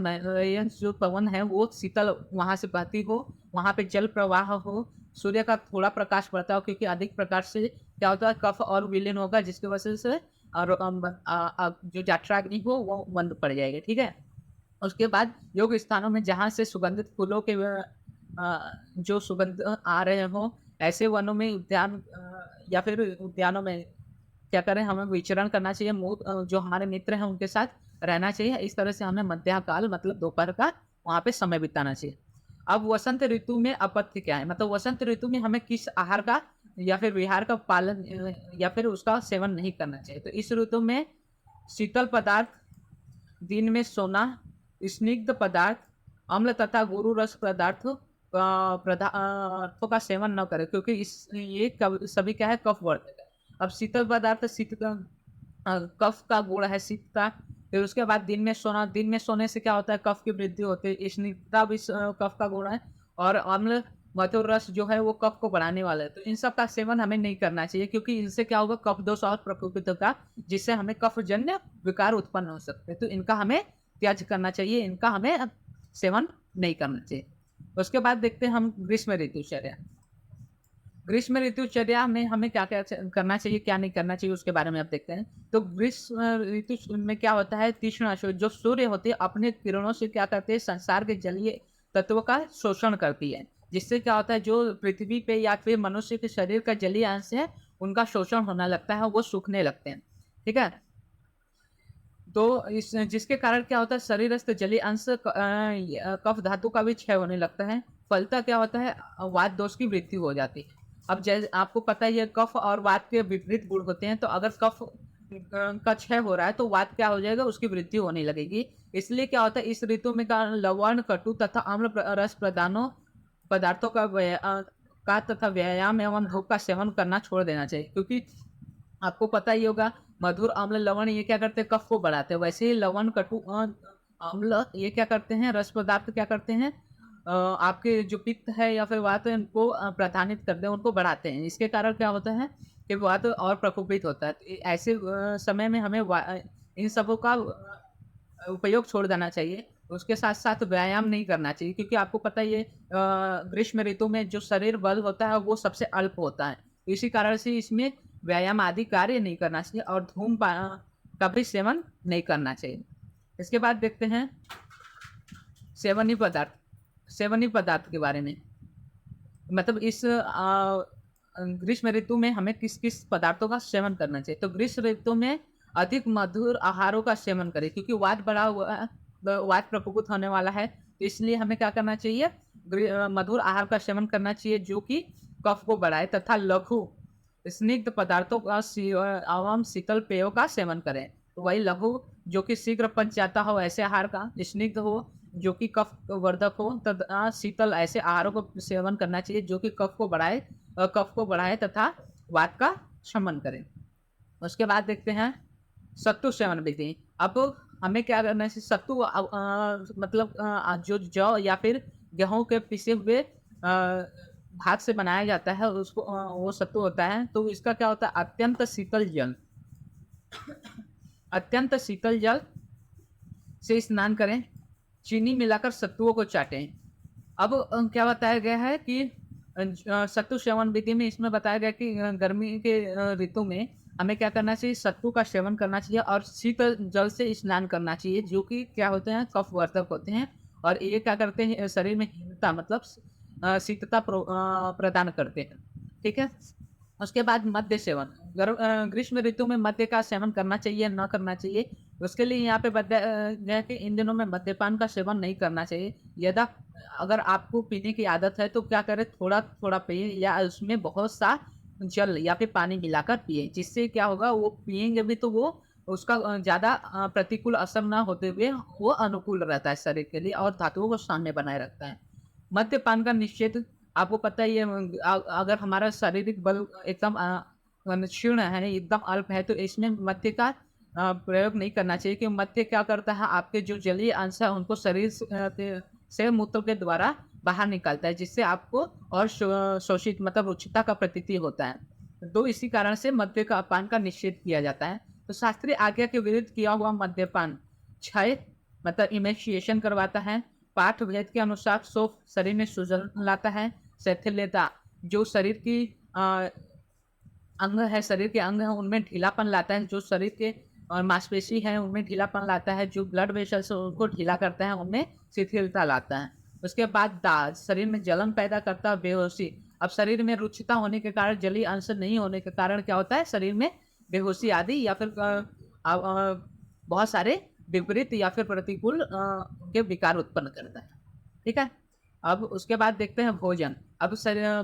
जो पवन है वो शीतल वहाँ से बहती हो, वहाँ पे जल प्रवाह हो, सूर्य का थोड़ा प्रकाश पड़ता हो, क्योंकि अधिक प्रकाश से क्या होता है, कफ और विलीन होगा, जिसकी वजह से और जो जठराग्नि हो वो बंद पड़ जाएगी। ठीक है। उसके बाद योग स्थानों में जहाँ से सुगंधित फूलों के जो सुगंध आ रहे हो, ऐसे वनों में उद्यान या फिर उद्यानों में क्या करें, हमें विचरण करना चाहिए, जो हमारे मित्र हैं उनके साथ रहना चाहिए। इस तरह से हमें मध्याकाल मतलब दोपहर का वहाँ पे समय बिताना चाहिए। अब वसंत ऋतु में अपत्य क्या है, मतलब वसंत ऋतु में हमें किस आहार का या फिर विहार का पालन या फिर उसका सेवन नहीं करना चाहिए। तो इस ऋतु में शीतल पदार्थ, दिन में सोना, स्निग्ध पदार्थ, अम्ल तथा गुरु रस पदार्थों का सेवन न करें, क्योंकि ये सभी क्या है, कफ वर्धक है। अब शीतल पदार्थ कफ का गुण है, शीत का। फिर उसके बाद दिन में सोना, दिन में सोने से क्या होता है, कफ की वृद्धि होती है। स्निग्धता भी कफ का गुण है। और अम्ल मधुर रस जो है वो कफ को बढ़ाने वाला है। तो इन सब का सेवन हमें नहीं करना चाहिए, क्योंकि इनसे क्या होगा, कफ दोष और प्रकोपित होगा, जिससे हमें कफजन्य विकार उत्पन्न हो सकते हैं। तो इनका हमें त्याग करना चाहिए, इनका हमें सेवन नहीं करना चाहिए। उसके बाद देखते हैं हम ग्रीष्म ऋतुचर्या। ग्रीष्म ऋतुचर्या में हमें क्या क्या करना चाहिए, क्या नहीं करना चाहिए, उसके बारे में आप देखते हैं। तो ग्रीष्म ऋतु में क्या होता है, तीक्ष्ण अश्रु जो सूर्य होते हैं अपने किरणों से क्या करते हैं, संसार के जलीय तत्वों का शोषण करती है, जिससे क्या होता है, जो पृथ्वी पे या फिर मनुष्य के शरीर का जलीय अंश है उनका शोषण होने लगता है, वो सूखने लगते हैं। ठीक है। तो इस जिसके कारण क्या होता है, शरीरस्थ जलीय अंश कफ धातु का भी क्षय होने लगता है। फलता क्या होता है, वात दोष की वृद्धि हो जाती है। अब जैसे आपको पता ही है, कफ और वात के विपरीत गुण होते हैं, तो अगर कफ का क्षय हो रहा है तो वात क्या हो जाएगा, उसकी वृद्धि होने लगेगी। इसलिए क्या होता है, इस ऋतु में लवण, कटु तथा अम्ल रस पदार्थों का का तथा व्यायाम एवं धूप का सेवन करना छोड़ देना चाहिए, क्योंकि आपको पता ही होगा मधुर, अम्ल, लवण ये क्या करते हैं, कफ को बढ़ाते हैं। वैसे ही लवण, कटु, अम्ल ये क्या करते हैं, रस पदार्थ क्या करते हैं, आपके जो पित्त है या फिर वात है उनको प्रताड़ित करते हैं, उनको बढ़ाते हैं। इसके कारण क्या होता है कि वात और प्रकोपित होता है। तो ऐसे समय में हमें इन सबों का उपयोग छोड़ देना चाहिए। उसके साथ-साथ व्यायाम नहीं करना चाहिए, क्योंकि आपको पता ही है ग्रीष्म ऋतु में जो शरीर बल होता है वो सबसे अल्प होता है। इसी कारण से इसमें व्यायाम आदि कार्य नहीं करना चाहिए और का भी सेवन नहीं करना चाहिए। इसके बाद देखते हैं सेवनीय पदार्थ, सेवनीय पदार्थ के बारे में। मतलब इस ग्रीष्म ऋतु में हमें किस-किस पदार्थों का सेवन करना चाहिए? तो ग्रीष्म ऋतु में अधिक मधुर आहारों का सेवन करें, क्योंकि वात बढ़ा हुआ है, वात प्रकोपित होने वाला है, तो इसलिए हमें क्या करना चाहिए? मधुर आहार का सेवन करना चाहिए जो कि कफ को बढ़ाए तथा लघु स्निग्ध पदार्थों का एवं शीतल पेयों का सेवन करें। तो वही लघु जो कि शीघ्र पच जाता हो ऐसे आहार का, स्निग्ध हो जो कि कफ वर्धक हो, तथा शीतल ऐसे आहारों को सेवन करना चाहिए जो कि कफ को बढ़ाए तथा वात का शमन करे। उसके बाद देखते हैं सत्तू सेवन विधि। अब हमें क्या करना है, सत्तू मतलब जो जौ या फिर गेहूँ के पिसे हुए भाग से बनाया जाता है, उसको वो सत्तू होता है। तो इसका क्या होता है, अत्यंत शीतल जल से स्नान करें, चीनी मिलाकर सत्तुओं को चाटें। अब क्या बताया गया है कि सत्तू सेवन विधि में इसमें बताया गया कि गर्मी के ऋतु में हमें क्या करना चाहिए, सत्तू का सेवन करना चाहिए और शीतल जल से स्नान करना चाहिए, जो कि क्या होते हैं, कफवर्धक होते हैं और ये क्या करते हैं, शरीर में हीनता मतलब शीतलता प्रदान करते हैं। ठीक है? उसके बाद मद्य सेवन। ग्रीष्म ऋतु में मद्य का सेवन करना चाहिए, ना करना चाहिए। उसके लिए यहाँ पे बताया गया है कि इन दिनों में मद्यपान का सेवन नहीं करना चाहिए। यदा अगर आपको पीने की आदत है तो क्या करें, थोड़ा-थोड़ा पिएँ या उसमें बहुत सा जल या फिर पानी मिलाकर पिएँ। जिससे क्या होगा, वो पिएँगे भी तो वो उसका ज़्यादा प्रतिकूल असर ना होते हुए वो अनुकूल रहता है शरीर के लिए और धातुओं को साम्य बनाए रखता है। मद्यपान का निषेध, आपको पता ही है, अगर हमारा शारीरिक बल एकदम क्षीण है, एकदम अल्प है, तो इसमें मद्य का प्रयोग नहीं करना चाहिए, क्योंकि मद्य क्या करता है, आपके जो जलीय अंश है उनको शरीर से मूत्र के द्वारा बाहर निकालता है, जिससे आपको और शोषित मतलब रुचिता का प्रतीति होता है। तो इसी कारण से मद्य का पान का निषेध किया जाता है। तो शास्त्रीय आज्ञा के विरुद्ध किया हुआ मद्यपान क्षय मतलब इमेशिएशन करवाता है। पाठ भेद के अनुसार सौंफ शरीर में सूजन लाता है। शिथिलता जो शरीर की अंग है, शरीर के अंग हैं उनमें ढीलापन लाता है, जो शरीर के मांसपेशी है उनमें ढीलापन लाता है, जो ब्लड वेसल्स है उनको ढीला करता है, उनमें शिथिलता लाता है। उसके बाद दाद शरीर में जलन पैदा करता है, बेहोशी। अब शरीर में रुचिता होने के कारण, जलीय अंश नहीं होने के कारण क्या होता है, शरीर में बेहोशी आदि या फिर बहुत सारे विपरीत या फिर प्रतिकूल के विकार उत्पन्न करता है। ठीक है? अब उसके बाद देखते हैं भोजन। अब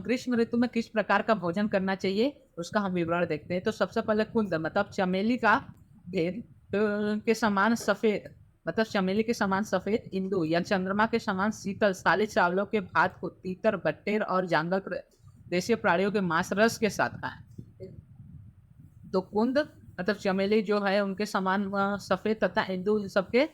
ग्रीष्म ऋतु में किस प्रकार का भोजन करना चाहिए, उसका हम विवरण देखते हैं। तो सबसे पहले कुंद मतलब चमेली का भेद के समान सफ़ेद मतलब चमेली के समान सफ़ेद इंदु या चंद्रमा के समान शीतल साले चावलों के भात को तीतर, बटेर और जंगल देशी प्राणियों के मांस रस के साथ खाएँ। तो कुंद मतलब चमेली जो है उनके समान सफ़ेद तथा इंदु इन सबके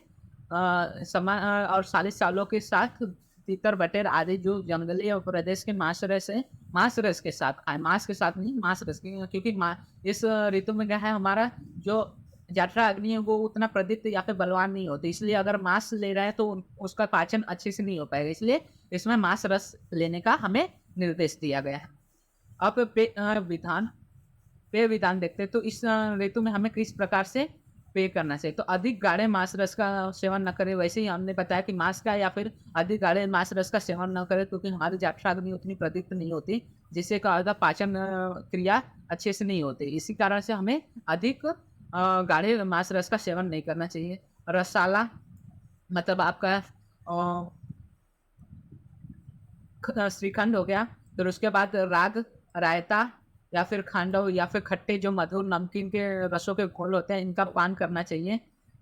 समान और सालिस चावलों के साथ तीतर बटेर आदि जो जंगली और प्रदेश के मांस रस के साथ खाएँ, मांस के साथ नहीं, मांस रस के, क्योंकि इस ऋतु में क्या है, हमारा जो जठरा अग्नि है वो उतना प्रदीप्त या फिर बलवान नहीं होती, इसलिए अगर मांस ले रहे हैं तो उसका पाचन अच्छे से नहीं हो पाएगा, इसलिए इसमें मांस रस लेने का हमें निर्देश दिया गया है। अब पेय विधान देखते हैं। तो इस ऋतु में हमें किस प्रकार से पेय करना चाहिए। तो अधिक गाढ़े मांस रस का सेवन न करें। वैसे ही हमने बताया कि मांस का या फिर अधिक गाढ़े मांस रस का सेवन न करें, क्योंकि हमारी जठराग्नि उतनी प्रदीप्त नहीं होती, जिससे क्या होता है, पाचन क्रिया अच्छे से नहीं होती। इसी कारण से हमें अधिक गाढ़े मांस रस का सेवन नहीं करना चाहिए। रसाला मतलब आपका श्रीखंड हो गया, फिर उसके बाद राग, रायता या फिर खांडव या फिर खट्टे जो मधुर नमकीन के रसों के घोल होते हैं, इनका पान करना चाहिए।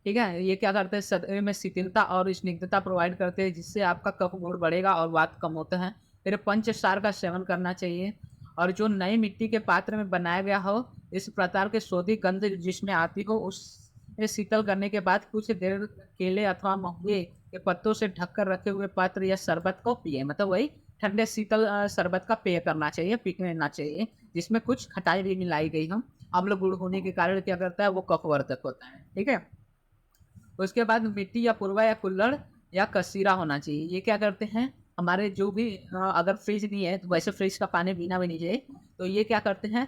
ठीक है? ये क्या करते हैं, शरीर में शिथिलता और स्निग्धता प्रोवाइड करते हैं, जिससे आपका कफ गुण बढ़ेगा और वात कम होता है। फिर पंचसार का सेवन करना चाहिए। और जो नई मिट्टी के पात्र में बनाया गया हो, इस प्रकार के शोधित गंध जिसमें आती हो, उसे शीतल करने के बाद कुछ देर केले अथवा महुए के पत्तों से ढककर रखे हुए पात्र या शरबत को पिए। मतलब वही ठंडे शीतल शरबत का पेय करना चाहिए, पीना चाहिए, जिसमें कुछ खटाई भी मिलाई गई हो। अम्ल गुण होने के कारण क्या करता है, वो कफवर्धक होता है। ठीक है। उसके बाद मिट्टी या पुरवा या कुल्हड़ या कसीरा होना चाहिए। ये क्या करते हैं, हमारे जो भी अगर फ्रिज नहीं है तो वैसे फ्रिज का पानी पीना भी नहीं चाहिए। तो ये क्या करते हैं,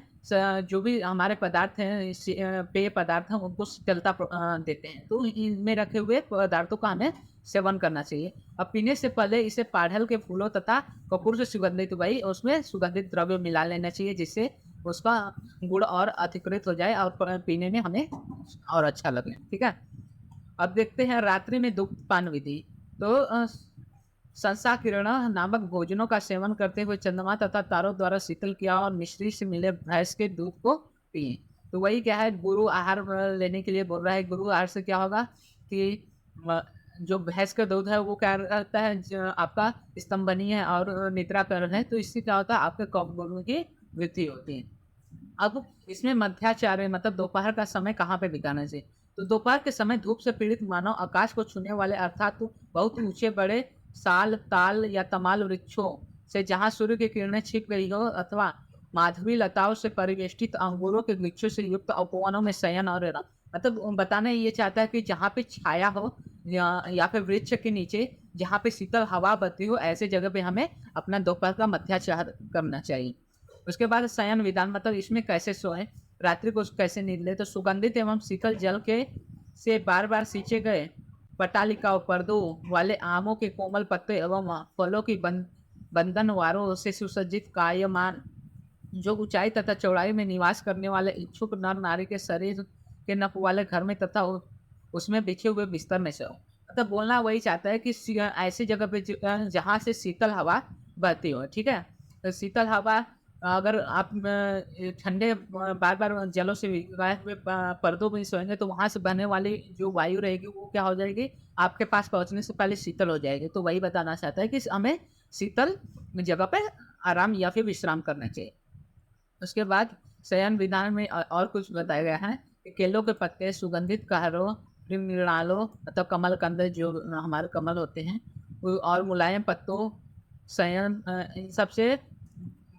जो भी हमारे पदार्थ हैं, पेय पदार्थ हैं, उनको शीतलता देते हैं। तो इनमें रखे हुए पदार्थों का हमें सेवन करना चाहिए। अब पीने से पहले इसे पाढ़ल के फूलों तथा कपूर से सुगंधित वही उसमें सुगंधित द्रव्य मिला लेना चाहिए, जिससे उसका गुण और अधिकृत हो जाए और पीने में हमें और अच्छा लगे। ठीक है। अब देखते हैं रात्रि में धूम्रपान विधि। तो संसा किरण नामक भोजनों का सेवन करते हुए चंद्रमा तथा तारों द्वारा शीतल किया और मिश्री से मिले भैंस के दूध को पिए। तो वही क्या है, गुरु आहार लेने के लिए बोल रहा है। गुरु आहार से क्या होगा कि अ, जो भैंस का दूध है वो क्या करता है, आपका स्तंभनीय और निद्राकरण है। तो इससे क्या होता है, आपके कफ गुरु की वृद्धि होती है। अब इसमें मध्याचार्य मतलब दोपहर का समय कहाँ पे बिताना चाहिए। तो दोपहर के समय धूप से पीड़ित मानव आकाश को छूने वाले अर्थात तो बहुत ऊंचे बड़े साल ताल या तमाल वृक्षों से जहाँ सूर्य की किरणें छिप गई हो, अथवा माधवी लताओं से परिवेष्टित अंगूरों के वृक्षों से युक्त उपवनों में शयन और रहना। मतलब बताना ये चाहता है कि जहाँ पे छाया हो या फिर वृक्ष के नीचे जहाँ पे शीतल हवा बहती हो, ऐसे जगह पे हमें अपना दोपहर का मध्याचार करना चाहिए। उसके बाद शयन विधान मतलब इसमें कैसे सोएं, रात्रि को कैसे नींद ले। तो सुगंधित एवं शीतल जल के से बार बार सींचे गए पटालिकाओं पर्दों वाले आमों के कोमल पत्ते एवं फलों की बंधनवारों से सुसज्जित कायमान जो ऊंचाई तथा चौड़ाई में निवास करने वाले इच्छुक नर नारी के शरीर के नफ वाले घर में तथा उसमें बिछे हुए बिस्तर में सो। मतलब बोलना वही चाहता है कि ऐसी जगह पे जहाँ से शीतल हवा बहती हो। ठीक है। तो शीतल हवा अगर आप ठंडे बार बार जलों से भिगाए हुए पर्दों में सोएंगे तो वहाँ से बहने वाली जो वायु रहेगी वो क्या हो जाएगी, आपके पास पहुँचने से पहले शीतल हो जाएगी। तो वही बताना चाहता है कि हमें शीतल जगह पे आराम या फिर विश्राम करना चाहिए। उसके बाद शयन विधान में और कुछ बताया गया है कि केलों के पत्ते, सुगंधित कहरों, फिर मृणालों मतलब कमलकंद जो हमारे कमल होते हैं और मुलायम पत्तों शयन इन सब से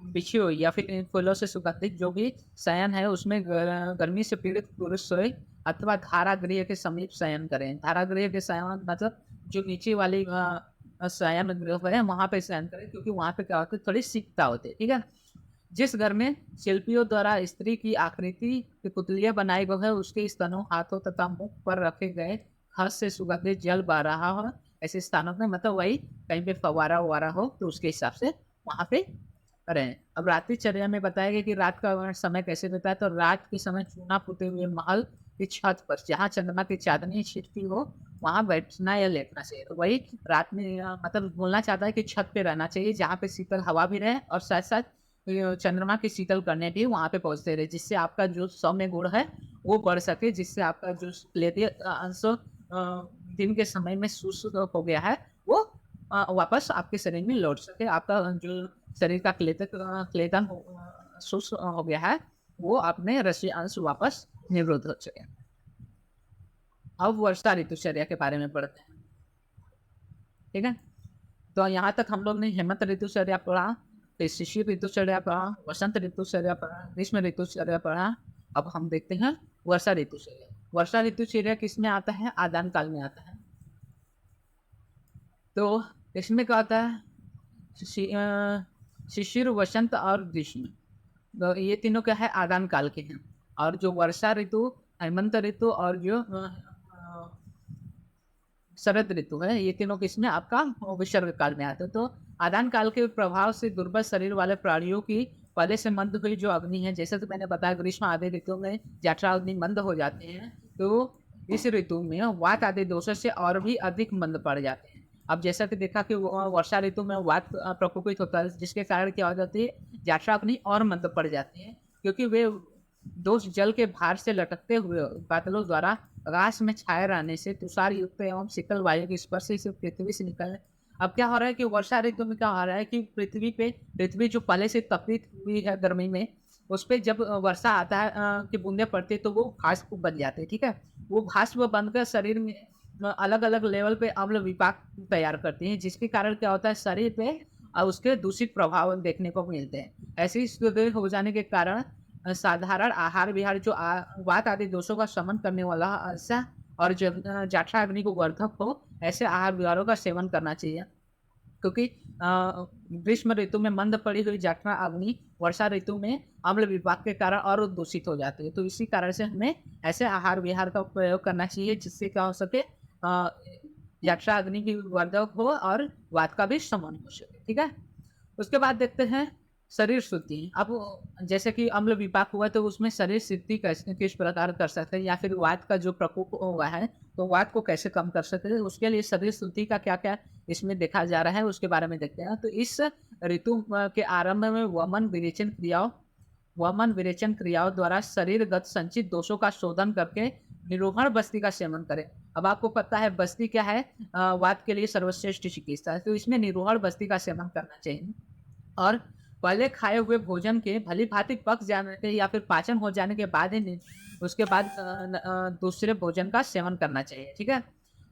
बिछी हुई या फिर इन फूलों से सुगंधित जो भी शयन है उसमें गर्मी से पीड़ित पुरुष सोए अथवा धारागृह के समीप शयन करें। धारागृह के शयन मतलब जो नीचे वाली शयन गृह है वहाँ पे शयन करें, क्योंकि वहाँ पे क्या होता है, थोड़ी शीतलता होती है। ठीक है। जिस घर में शिल्पियों द्वारा स्त्री की आकृति की पुतलियां बनाई गई है, उसके स्तनों, हाथों तथा मुख पर रखे गए हस्त से सुगंधित जल बह रहा हो, ऐसे स्थानों में मतलब वही कहीं पे फवारा ववारा हो तो उसके हिसाब से वहाँ पे करें। अब रात्रिचर्या में बताया गया कि रात का समय कैसे बीता है। तो रात के समय चूना पुते हुए महल की छत पर जहाँ चंद्रमा की चांदनी छिटती हो वहाँ बैठना या लेटना चाहिए। तो वही रात में मतलब बोलना चाहता है कि छत पे रहना चाहिए जहाँ पे शीतल हवा भी रहे और साथ साथ चंद्रमा की शीतल करने भी वहाँ पे पहुँचते रहे, जिससे आपका जो सौम्य गुण है वो बढ़ सके, जिससे आपका जो लेते अंश दिन के समय में सुस्त हो गया है वो वापस आपके शरीर में लौट सके। आपका जो शरीर का क्लेतन सुस्त हो गया है वो अपने रसी अंश वापस निवृत्त हो सके। अब वर्षा ऋतुचर्या के बारे में पढ़ते हैं। ठीक है। तो यहाँ तक हम लोग ने हेमंत ऋतुचर्या पढ़ा, फिर शिशिर ऋतुचर्या पढ़ा, वसंत ऋतुचर्या पढ़ा, ग्रीष्म ऋतुचर्या पढ़ा। अब हम देखते हैं वर्षा ऋतुचर्या। वर्षा ऋतुचर्या किस में आता है, आदान काल में आता है। तो इसमें क्या होता है, शिशिर, वसंत और ग्रीष्म, तो ये तीनों क्या है, आदान काल के हैं। और जो वर्षा ऋतु, हेमंत ऋतु और जो शरद ऋतु है, ये तीनों किसमें आपका विसर्ग काल में आते हैं। तो आदान काल के प्रभाव से दुर्बल शरीर वाले प्राणियों की पहले से मंद हुई जो अग्नि है, जैसे तो मैंने बताया ग्रीष्म आदि ऋतु में जठरा अग्नि मंद हो जाते हैं, तो इस ऋतु में वात आदि दोषों से और भी अधिक मंद पड़ जाते हैं। अब जैसा कि देखा कि वर्षा ऋतु में वात प्रकोपित होता है, जिसके कारण क्या हो जाती है, जठरा अग्नि और मंद पड़ जाती है, क्योंकि वे दोष जल के भार से लटकते हुए बादलों द्वारा आकाश में छाए रहने से तुषार युक्त एवं शीतल वायु के स्पर्श से पृथ्वी से निकल अब क्या हो रहा है कि वर्षा ऋतु में क्या हो रहा है कि पृथ्वी जो पहले से तपित हुई है गर्मी में, उस पे जब वर्षा आता है की बूंदें पड़ती है तो वो भास्प बन जाते हैं, ठीक है? वो भास्प बनकर शरीर में अलग-अलग लेवल पे अम्ल विपाक तैयार करती हैं, जिसके कारण क्या होता है शरीर पे उसके दूषित प्रभाव देखने को मिलते हैं। ऐसी स्थिति हो जाने के कारण साधारण आहार विहार जो वात आदि दोषों का शमन करने वाला ऐसा और जब जठरा अग्नि को वर्धक हो, ऐसे आहार विहारों का सेवन करना चाहिए। क्योंकि ग्रीष्म ऋतु में मंद पड़ी हुई जठरा अग्नि वर्षा ऋतु में अम्ल विपाक के कारण और दूषित हो जाती है। तो इसी कारण से हमें ऐसे आहार विहार का प्रयोग करना चाहिए जिससे क्या हो सके जठरा अग्नि भी वर्धक हो और वात का भी शमन हो सके। ठीक है? उसके बाद देखते हैं शरीर शुद्धि। अब जैसे कि अम्ल विपाक हुआ तो उसमें शरीर शुद्धि किस प्रकार कर सकते हैं या फिर वात का जो प्रकोप हुआ है तो वात को कैसे कम कर सकते हैं, उसके लिए शरीर शुद्धि का क्या-क्या इसमें देखा जा रहा है उसके बारे में देखते हैं। तो इस ऋतु के आरंभ में वमन विरेचन क्रियाओं द्वारा शरीरगत संचित दोषों का शोधन करके निरोहण बस्ती का सेवन करें। अब आपको पता है बस्ती क्या है? वात के लिए सर्वश्रेष्ठ चिकित्सा है, तो इसमें निरोहण बस्ती का सेवन करना चाहिए। और पहले खाए हुए भोजन के भली-भाँति पक जाने के या फिर पाचन हो जाने के बाद ही उसके बाद दूसरे भोजन का सेवन करना चाहिए, ठीक है?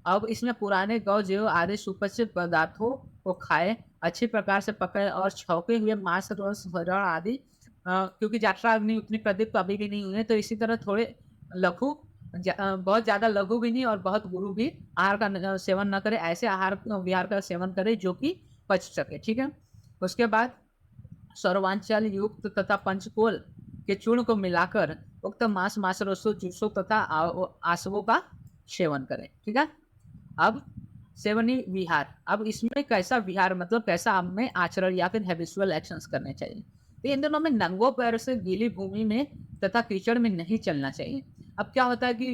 अब इसमें पुराने गौ, जौ आदि सुपचित पदार्थों को खाएँ, अच्छी प्रकार से पकाएँ और छौंके हुए मांस, रोस, भरण आदि क्योंकि जठरा अग्नि उतनी प्रदीप्त अभी भी नहीं हुई है, तो इसी तरह थोड़े लघु बहुत ज़्यादा लघु भी नहीं और बहुत गुरु भी आहार का सेवन ना करें। ऐसे आहार विहार का सेवन करें जो कि पच सके, ठीक है? उसके बाद सर्वांचल युक्त तथा पंचकोल के चूर्ण को मिलाकर उक्त मांस रसों जूसों तथा आसवों का सेवन करें, ठीक है? अब सेवनी विहार, अब इसमें कैसा विहार मतलब कैसा हमें आचरण या फिर हैबिचुअल एक्शंस करने चाहिए। तो इन दोनों में नंगों पैरों से गीली भूमि में तथा कीचड़ में नहीं चलना चाहिए। अब क्या होता है कि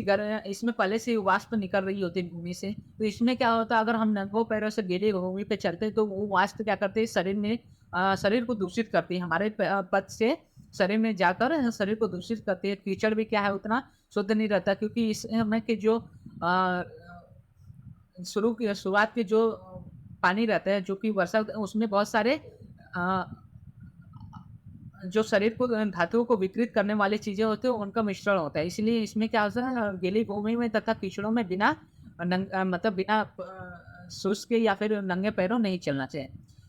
इसमें पहले से ही वाष्प निकल रही होती है भूमि से, तो इसमें क्या होता है अगर हम नंगों पैरों से गीली भूमि पे चलते हैं तो वो वाष्प क्या करते हैं शरीर में शरीर को दूषित करती है। हमारे पद से शरीर में जाकर शरीर को दूषित करती है। कीचड़ भी क्या है उतना शुद्ध नहीं रहता क्योंकि इसमें के जो शुरुआत के जो पानी रहता है जो कि वर्षा उसमें बहुत सारे अ, जो शरीर को धातुओं को विकृत करने वाली चीज़ें होती हैं उनका मिश्रण होता है। इसलिए इसमें क्या होता है गीली भूमि में तथा कीचड़ों में बिना मतलब बिना शूज़ के या फिर नंगे पैरों नहीं चलना चाहिए।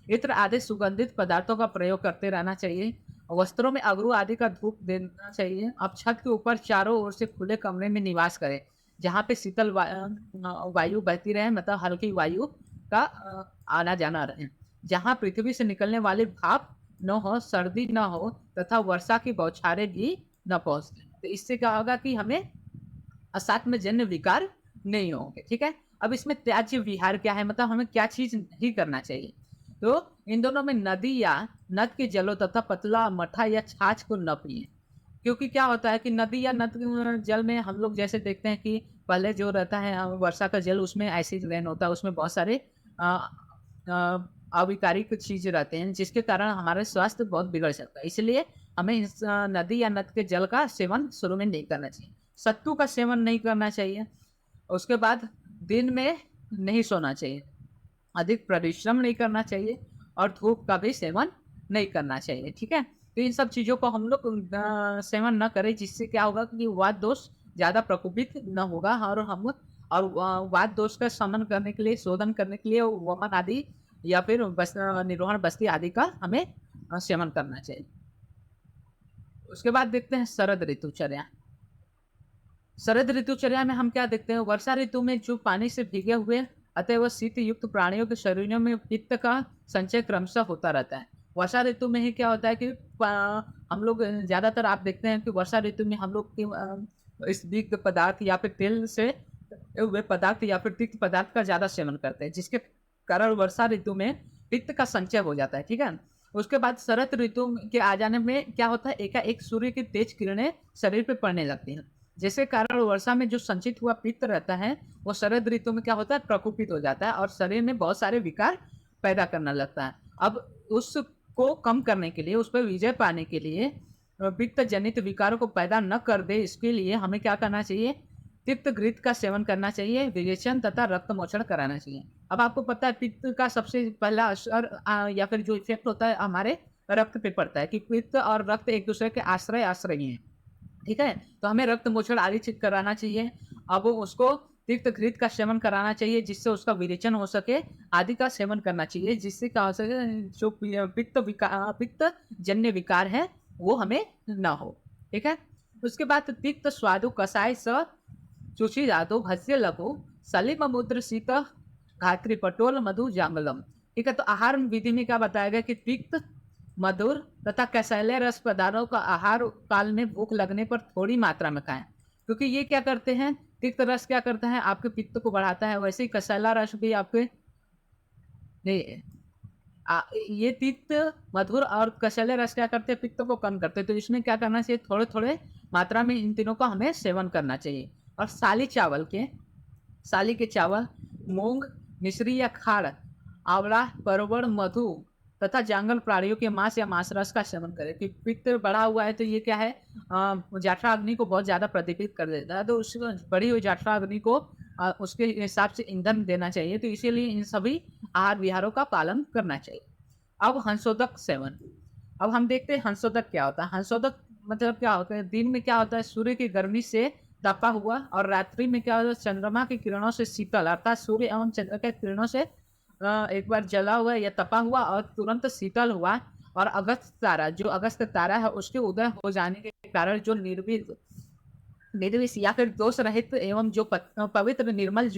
इत्र आदि सुगंधित पदार्थों का प्रयोग करते रहना चाहिए। वस्त्रों में अगरू आदि का धूप देना चाहिए। अब छत के ऊपर चारों ओर से खुले कमरे में निवास करें। जहाँ पे शीतल वायु बहती रहे मतलब हल्की वायु का आना-जाना रहे। जहाँ पृथ्वी से निकलने वाली भाप न हो, सर्दी न हो तथा वर्षा की बौछारें भी न पहुँचें। तो इससे क्या होगा कि हमें असात्मजन्य विकार नहीं होंगे, ठीक है? अब इसमें त्याज्य विहार क्या है मतलब हमें क्या चीज़ नहीं करना चाहिए? तो इन दोनों में नदी या नद के जलों तथा पतला मठा या छाछ को न पिएँ। क्योंकि क्या होता है कि नदी या नद जल में हम लोग जैसे देखते हैं कि पहले जो रहता है वर्षा का जल उसमें एसिड रेन होता है, उसमें बहुत सारे अविकारिक चीज़ रहते हैं जिसके कारण हमारा स्वास्थ्य बहुत बिगड़ सकता है। इसलिए हमें इस नदी या नद के जल का सेवन शुरू में नहीं करना चाहिए। सत्तू का सेवन नहीं करना चाहिए। उसके बाद दिन में नहीं सोना चाहिए। अधिक परिश्रम नहीं करना चाहिए और धूप का भी सेवन नहीं करना चाहिए, ठीक है? तो इन सब चीज़ों को हम लोग सेवन ना करें जिससे क्या होगा कि वात दोष ज़्यादा प्रकोपित ना होगा और हम और वात दोष का शमन करने के लिए, शोधन करने के लिए वमन आदि या फिर निरोहण बस्ती आदि का हमें सेवन करना चाहिए। उसके बाद देखते हैं शरद ऋतुचर्या। शरद ऋतुचर्या में हम क्या देखते हैं वर्षा ऋतु में जो पानी से भीगे हुए अतएव शीत युक्त प्राणियों के शरीरों में पित्त का संचय क्रमशः होता रहता है। वर्षा ऋतु में ही क्या होता है कि हम लोग ज़्यादातर आप देखते हैं कि वर्षा ऋतु में हम लोग इस तिक्त पदार्थ या फिर तेल से हुए पदार्थ या फिर तिक्त पदार्थ का ज़्यादा सेवन करते हैं जिसके कारण वर्षा ऋतु में पित्त का संचय हो जाता है, ठीक है? उसके बाद शरद ऋतु के आ जाने में क्या होता है एकाएक सूर्य की तेज किरणें शरीर पे पड़ने लगती हैं। जिसके कारण वर्षा में जो संचित हुआ पित्त रहता है वो शरद ऋतु में क्या होता है प्रकोपित हो जाता है और शरीर में बहुत सारे विकार पैदा करने लगता है। अब उसको कम करने के लिए उस पर विजय पाने के लिए पित्त जनित विकारों को पैदा न कर दे इसके लिए हमें क्या करना चाहिए तिक्त घृत का सेवन करना चाहिए, विरेचन तथा रक्त मोचन कराना चाहिए। अब आपको पता है पित्त का सबसे पहला असर या फिर जो इफ़ेक्ट होता है हमारे रक्त पे पड़ता है कि पित्त और रक्त एक-दूसरे के आश्रयी हैं। ठीक है? तो हमें रक्त मोचन आदि चीज़ कराना चाहिए। अब उसको तिक्त घृत का सेवन कराना चाहिए जिससे उसका विरेचन हो सके, आदि का सेवन करना चाहिए जिससे क्या हो सके जो पित्त जन्य विकार है वो हमें ना हो। ठीक है? उसके बाद तिक्त स्वादु कषाय स चुची धातु भस्य लघु सलिम मूत्र शीत धात्री पटोल मधु जांगलम। ठीक है? तो आहार विधि में क्या बताया गया कि तिक्त मधुर तथा कसैले रस पदार्थों का आहार काल में भूख लगने पर थोड़ी मात्रा में खाएं, क्योंकि ये क्या करते हैं, तिक्त रस क्या करता है आपके पित्त को बढ़ाता है, वैसे ही कसैला रस भी आपके नहीं ये तिक्त मधुर और कसैले रस क्या करते हैं पित्त को कम करते हैं, तो इसमें क्या करना चाहिए थोड़े थोड़े मात्रा में इन तीनों का हमें सेवन करना चाहिए। और साली के चावल, मूंग, मिश्री या खाड़, आंवला, परवड़, मधु तथा जंगल प्राणियों के मांस या मांस रस का सेवन करें। कि पित्त बढ़ा हुआ है तो ये क्या है जठरा अग्नि को बहुत ज़्यादा प्रदीपित कर देता है, तो उस बढ़ी हुई जठरा अग्नि को उसके हिसाब से ईंधन देना चाहिए, तो इसीलिए इन सभी आहार विहारों का पालन करना चाहिए। अब हंसोदक सेवन। अब हम देखते हैं हंसोदक क्या होता है। हंसोदक मतलब क्या होता है, दिन में क्या होता है सूर्य की गर्मी से तपा हुआ और रात्रि में क्या होता है चंद्रमा की किरणों से शीतल, अर्थात सूर्य एवं चंद्र के किरणों से एक बार जला हुआ या तपा हुआ और तुरंत शीतल हुआ। और अगस्त तारा है उसके उदय हो जाने के कारण जो निर्विष या फिर दोष रहित एवं जो पवित्र निर्मल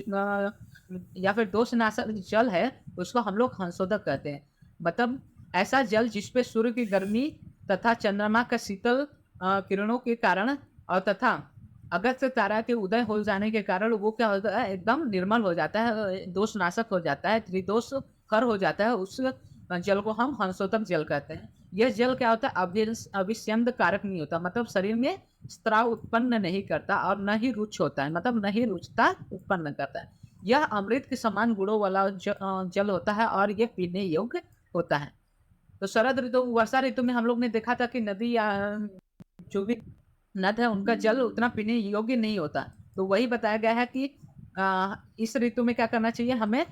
या फिर दोष नाशक जल है उसको हम लोग हंसोदक कहते हैं। मतलब ऐसा जल जिसपे सूर्य की गर्मी तथा चंद्रमा का शीतल किरणों के कारण और तथा अगस्त तारा के उदय हो जाने के कारण वो क्या होता है एकदम निर्मल हो जाता है, दोष नाशक हो जाता है, त्रिदोष खर हो जाता है। उस जल को हम हंसोदक जल कहते हैं। यह जल क्या होता है अभिस्यंद कारक नहीं होता, मतलब शरीर में स्त्राव उत्पन्न नहीं करता और न ही रुच होता है, मतलब न ही रुचता उत्पन्न करता है। यह अमृत के समान गुणों वाला जल होता है और यह पीने योग्य होता है। तो शरद ऋतु वर्षा ऋतु में हम लोग ने देखा था कि नदी या जो भी नद है उनका जल उतना पीने योग्य नहीं होता, तो वही बताया गया है कि इस ऋतु में क्या करना चाहिए, हमें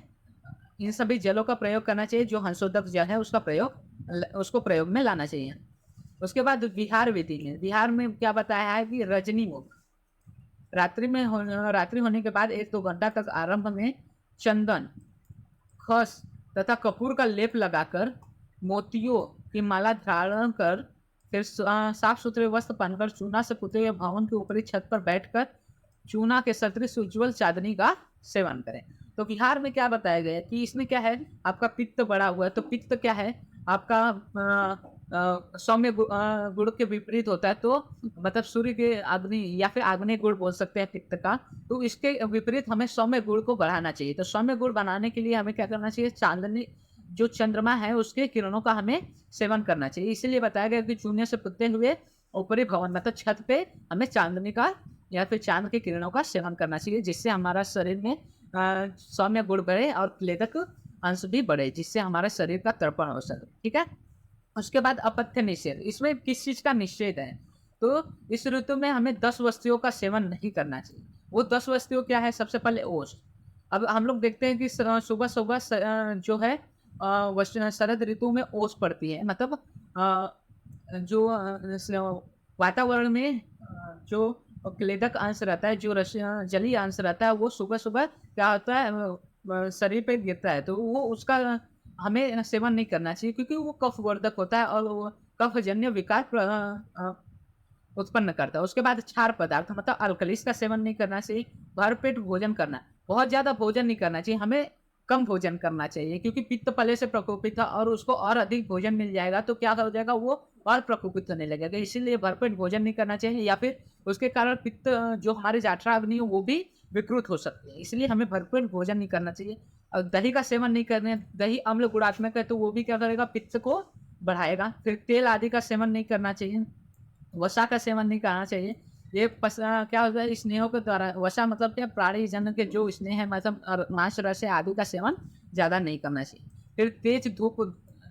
इन सभी जलों का प्रयोग करना चाहिए, जो हंसोदक जल है उसको प्रयोग में लाना चाहिए। उसके बाद बिहार में क्या बताया है कि रजनी मुख रात्रि होने के बाद 1-2 घंटा तक आरंभ में चंदन, खस तथा कपूर का लेप लगाकर मोतियों की माला धारण कर फिर साफ सुथरे वस्त्र पहनकर चूना से पुते हुए भवन के ऊपरी छत पर बैठकर चूना के सदृश उज्ज्वल चांदनी का सेवन करें। तो बिहार में क्या बताया गया है कि इसमें क्या है आपका पित्त बढ़ा हुआ है, तो पित्त क्या है आपका सौम्य गुण के विपरीत होता है, तो मतलब सूर्य के अग्नि या फिर आग्नेय गुण बोल सकते हैं पित्त का, तो इसके विपरीत हमें सौम्य गुण को बढ़ाना चाहिए। तो सौम्य गुण बनाने के लिए हमें क्या करना चाहिए, चांदनी जो चंद्रमा है उसके किरणों का हमें सेवन करना चाहिए। इसीलिए बताया गया कि चूने से पुते हुए ऊपरी भवन मतलब छत पे हमें चांदनी का या फिर चांद के किरणों का सेवन करना चाहिए, जिससे हमारा शरीर में सौम्य गुण बढ़े और क्लेदक अंश भी बढ़े, जिससे हमारे शरीर का तर्पण हो सके। ठीक है। उसके बाद अपथ्य निषेध, इसमें किस चीज़ का निषेध है, तो इस ऋतु में हमें 10 वस्तुओं का सेवन नहीं करना चाहिए। वो 10 वस्तुओं क्या है, सबसे पहले ओस। अब हम लोग देखते हैं कि सुबह सुबह जो है शरद ऋतु में ओस पड़ती है, मतलब जो वातावरण में जो क्लेदक अंश रहता है, जो जलीय अंश रहता है, वो सुबह सुबह क्या होता है शरीर पे गिरता है, तो वो उसका हमें सेवन नहीं करना चाहिए, क्योंकि वो कफवर्धक होता है और वो कफजन्य विकार उत्पन्न करता है। उसके बाद क्षार पदार्थ मतलब अल्कलीस का सेवन नहीं करना चाहिए। भरपेट भोजन करना, बहुत ज़्यादा भोजन नहीं करना चाहिए, हमें कम भोजन करना चाहिए, क्योंकि पित्त पहले से प्रकोपित था और उसको और अधिक भोजन मिल जाएगा तो क्या हो जाएगा, वो और प्रकोपित होने लगेगा। इसीलिए भरपेट भोजन नहीं करना चाहिए, या फिर उसके कारण पित्त जो हमारे जठरा अग्नि है वो भी विकृत हो सकती है, इसलिए हमें भरपेट भोजन नहीं करना चाहिए। और दही का सेवन नहीं करना, दही अम्ल गुणात्मक है तो वो भी क्या करेगा, पित्त को बढ़ाएगा। फिर तेल आदि का सेवन नहीं करना चाहिए, वसा का सेवन नहीं करना चाहिए। ये क्या होता है, स्नेहों के द्वारा, वसा मतलब क्या, प्राणी जन के जो स्नेह है मतलब मांस रस आदि का सेवन ज़्यादा नहीं करना चाहिए। फिर तेज धूप,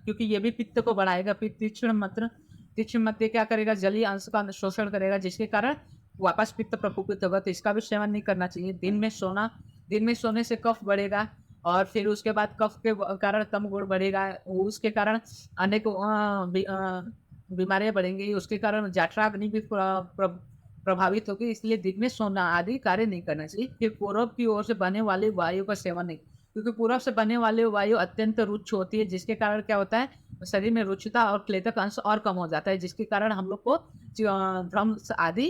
क्योंकि ये भी पित्त को बढ़ाएगा। फिर तीक्ष्ण मध्य क्या करेगा, जलीय अंश का शोषण करेगा, जिसके कारण वापस पित्त प्रकोपित होगा, तो इसका भी सेवन नहीं करना चाहिए। दिन में सोने से कफ बढ़ेगा और फिर उसके बाद कफ के कारण कम गुण बढ़ेगा, उसके कारण अनेक बीमारियाँ बढ़ेंगी, उसके कारण जठराग्नि भी प्रभावित होगी, इसलिए दिन में सोना आदि कार्य नहीं करना चाहिए। फिर पूर्व की ओर से बहने वाली वायु का सेवन नहीं, क्योंकि पूर्व से बहने वाली वायु अत्यंत रुक्ष होती है, जिसके कारण क्या होता है, शरीर में रुक्षता और क्लेदक अंश और कम हो जाता है, जिसके कारण हम लोग को भ्रम आदि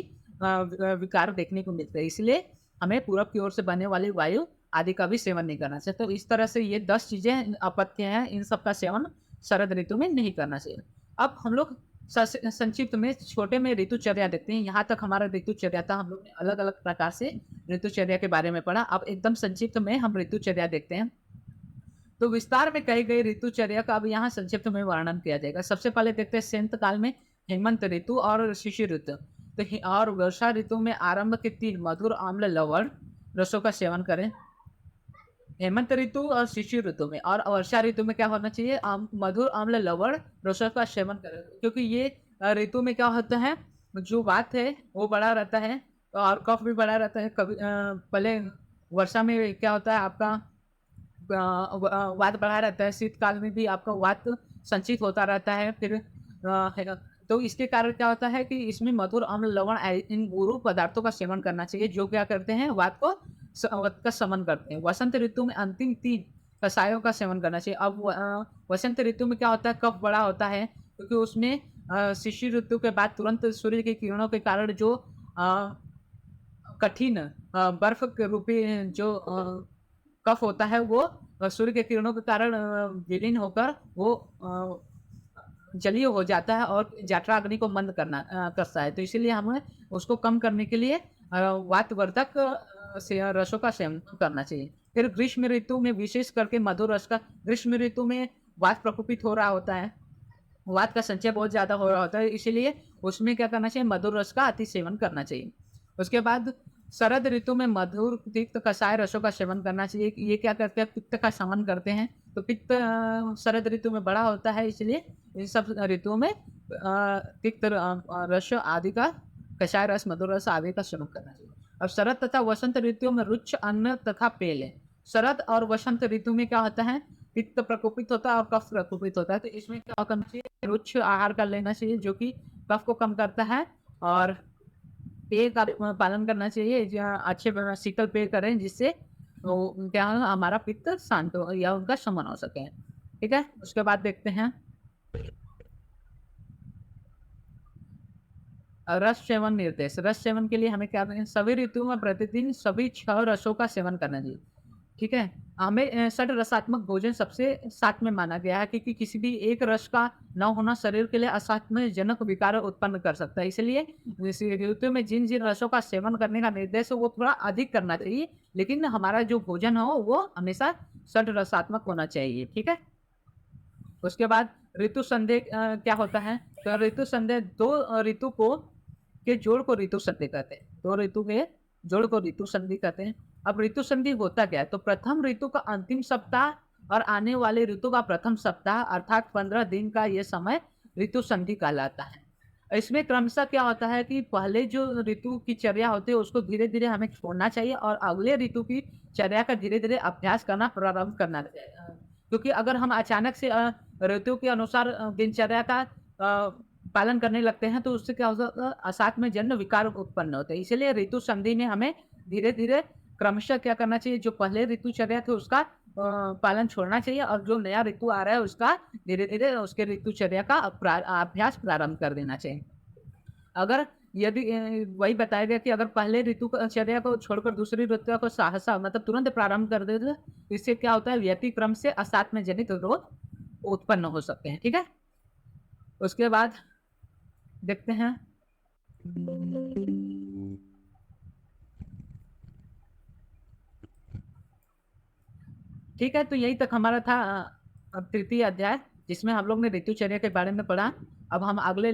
विकार देखने को मिलते हैं। इसलिए हमें पूरब की ओर से बहने वाली वायु आदि का भी सेवन नहीं करना चाहिए। तो इस तरह से ये 10 चीज़ें अपत्य हैं, इन सब का सेवन शरद ऋतु में नहीं करना चाहिए। अब हम लोग संक्षिप्त में छोटे में ऋतुचर्या देखते हैं। यहाँ तक हमारा ऋतुचर्या था, हम लोग ने अलग-अलग प्रकार से ऋतुचर्या के बारे में पढ़ा। अब एकदम संक्षिप्त में हम ऋतुचर्या देखते हैं। तो विस्तार में कही गई ऋतुचर्या का अब यहाँ संक्षिप्त में वर्णन किया जाएगा। सबसे पहले देखते हैं सेंत काल में हेमंत ऋतु और शिशिर ऋतु। तो और वर्षा ऋतु में आरंभ के 3 मधुर, आम्ल, लवण रसों का सेवन करें। हेमंत ऋतु और शिशिर ऋतु में और वर्षा ऋतु में क्या होना चाहिए, मधुर, आम्ल, लवण रसों का सेवन करें, क्योंकि ये ऋतु में क्या होता है, जो वात है वो बढ़ा रहता है और कफ भी बढ़ा रहता है। कभी पहले वर्षा में क्या होता है, आपका वात बढ़ा रहता है, शीतकाल में भी आपका वात संचित होता रहता है। फिर तो इसके कारण क्या होता है कि इसमें मधुर, अम्ल, लवण इन गुरु पदार्थों का सेवन करना चाहिए, जो क्या करते हैं, वात का शमन करते हैं। वसंत ऋतु में अंतिम 3 कषायों का सेवन करना चाहिए। अब वसंत ऋतु में क्या होता है, कफ बड़ा होता है, क्योंकि उसमें शिशिर ऋतु के बाद तुरंत सूर्य की किरणों के कारण जो कठिन बर्फ के रूपी जो कफ होता है, वो सूर्य के किरणों के कारण विलीन होकर वो जलीय हो जाता है और जठराग्नि को मंद करता है। तो इसीलिए हमें उसको कम करने के लिए वातवर्धक रसों का सेवन करना चाहिए। फिर ग्रीष्म ऋतु में विशेष करके मधुर रस का, ग्रीष्म ऋतु में वात प्रकोपित हो रहा होता है, वात का संचय बहुत ज़्यादा हो रहा होता है, इसीलिए उसमें क्या करना चाहिए, मधुर रस का अति सेवन करना चाहिए। उसके बाद शरद ऋतु में मधुर, तिक्त, कषाय रसों का सेवन करना चाहिए। ये क्या करते हैं, पित्त का शमन करते हैं। तो पित्त शरद ऋतु में बड़ा होता है, इसलिए इन सब ऋतुओं में तिक्त रस आदि का, कषाय रस, मधुर रस आदि का सेवन करना चाहिए। अब शरद तथा वसंत ऋतुओं में रुच्च अन्न तथा पेय है। शरद और वसंत ऋतु में क्या होता है, पित्त प्रकोपित होता है और कफ प्रकोपित होता है, तो इसमें क्या करना चाहिए, रुच्च आहार का लेना चाहिए, जो कि कफ को कम करता है, और पेय का पालन करना चाहिए, अच्छे शीतल पेय करें, जिससे क्या हमारा पित्त शांत हो या उनका शमन हो सके। ठीक है, उसके बाद देखते हैं रस सेवन निर्देश। रस सेवन के लिए हमें क्या करना है, सभी ऋतुओं में प्रतिदिन सभी 6 रसों का सेवन करना चाहिए। ठीक है, हमें षड रसात्मक भोजन सबसे साथ में माना गया है, क्योंकि किसी भी एक रस का न होना शरीर के लिए असाध्यजनक विकार उत्पन्न कर सकता है। इसलिए इस ऋतु में जिन जिन रसों का सेवन करने का निर्देश है वो थोड़ा अधिक करना चाहिए, लेकिन हमारा जो भोजन हो वो हमेशा षड रसात्मक होना चाहिए। ठीक है, उसके बाद ऋतु संदेह क्या होता है, तो ऋतु संदेह 2 ऋतु को के जोड़ को ऋतु संधि कहते हैं। 2 ऋतु के जोड़ को ऋतु संधि कहते हैं। अब ऋतु संधि होता क्या है, तो प्रथम ऋतु का अंतिम सप्ताह और आने वाले ऋतु का प्रथम सप्ताह अर्थात 15 दिन का ये समय ऋतु संधि कहलाता है। इसमें क्रमशः क्या होता है कि पहले जो ऋतु की चर्या होती है उसको धीरे-धीरे हमें छोड़ना चाहिए और अगले ऋतु की चर्या का धीरे-धीरे अभ्यास करना प्रारंभ करना चाहिए। क्योंकि अगर हम अचानक से ऋतु के अनुसार दिनचर्या का पालन करने लगते हैं, तो उससे क्या होता है, असाथ में जन्य विकार उत्पन्न होते हैं। इसीलिए ऋतु संधि में हमें धीरे-धीरे क्रमशः क्या करना चाहिए, जो पहले ऋतुचर्या थे उसका पालन छोड़ना चाहिए और जो नया ऋतु आ रहा है उसका धीरे-धीरे उसके ऋतुचर्या का अभ्यास प्रारंभ कर देना चाहिए। अगर यदि वही बताया गया कि अगर पहले ऋतुचर्या को छोड़कर दूसरी ऋतु को सहसा मतलब तुरंत प्रारंभ कर दे, तो इससे क्या होता है, व्यतिक्रम से असाथ में जनित रोग उत्पन्न हो सकते हैं। ठीक है, उसके बाद देखते हैं ठीक है, तो यही तक हमारा था तृतीय अध्याय, जिसमें हम लोग ने ऋतुचर्या के बारे में पढ़ा। अब हम अगले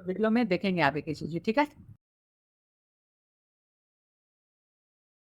वीडियो में देखेंगे आगे की चीजें। ठीक है।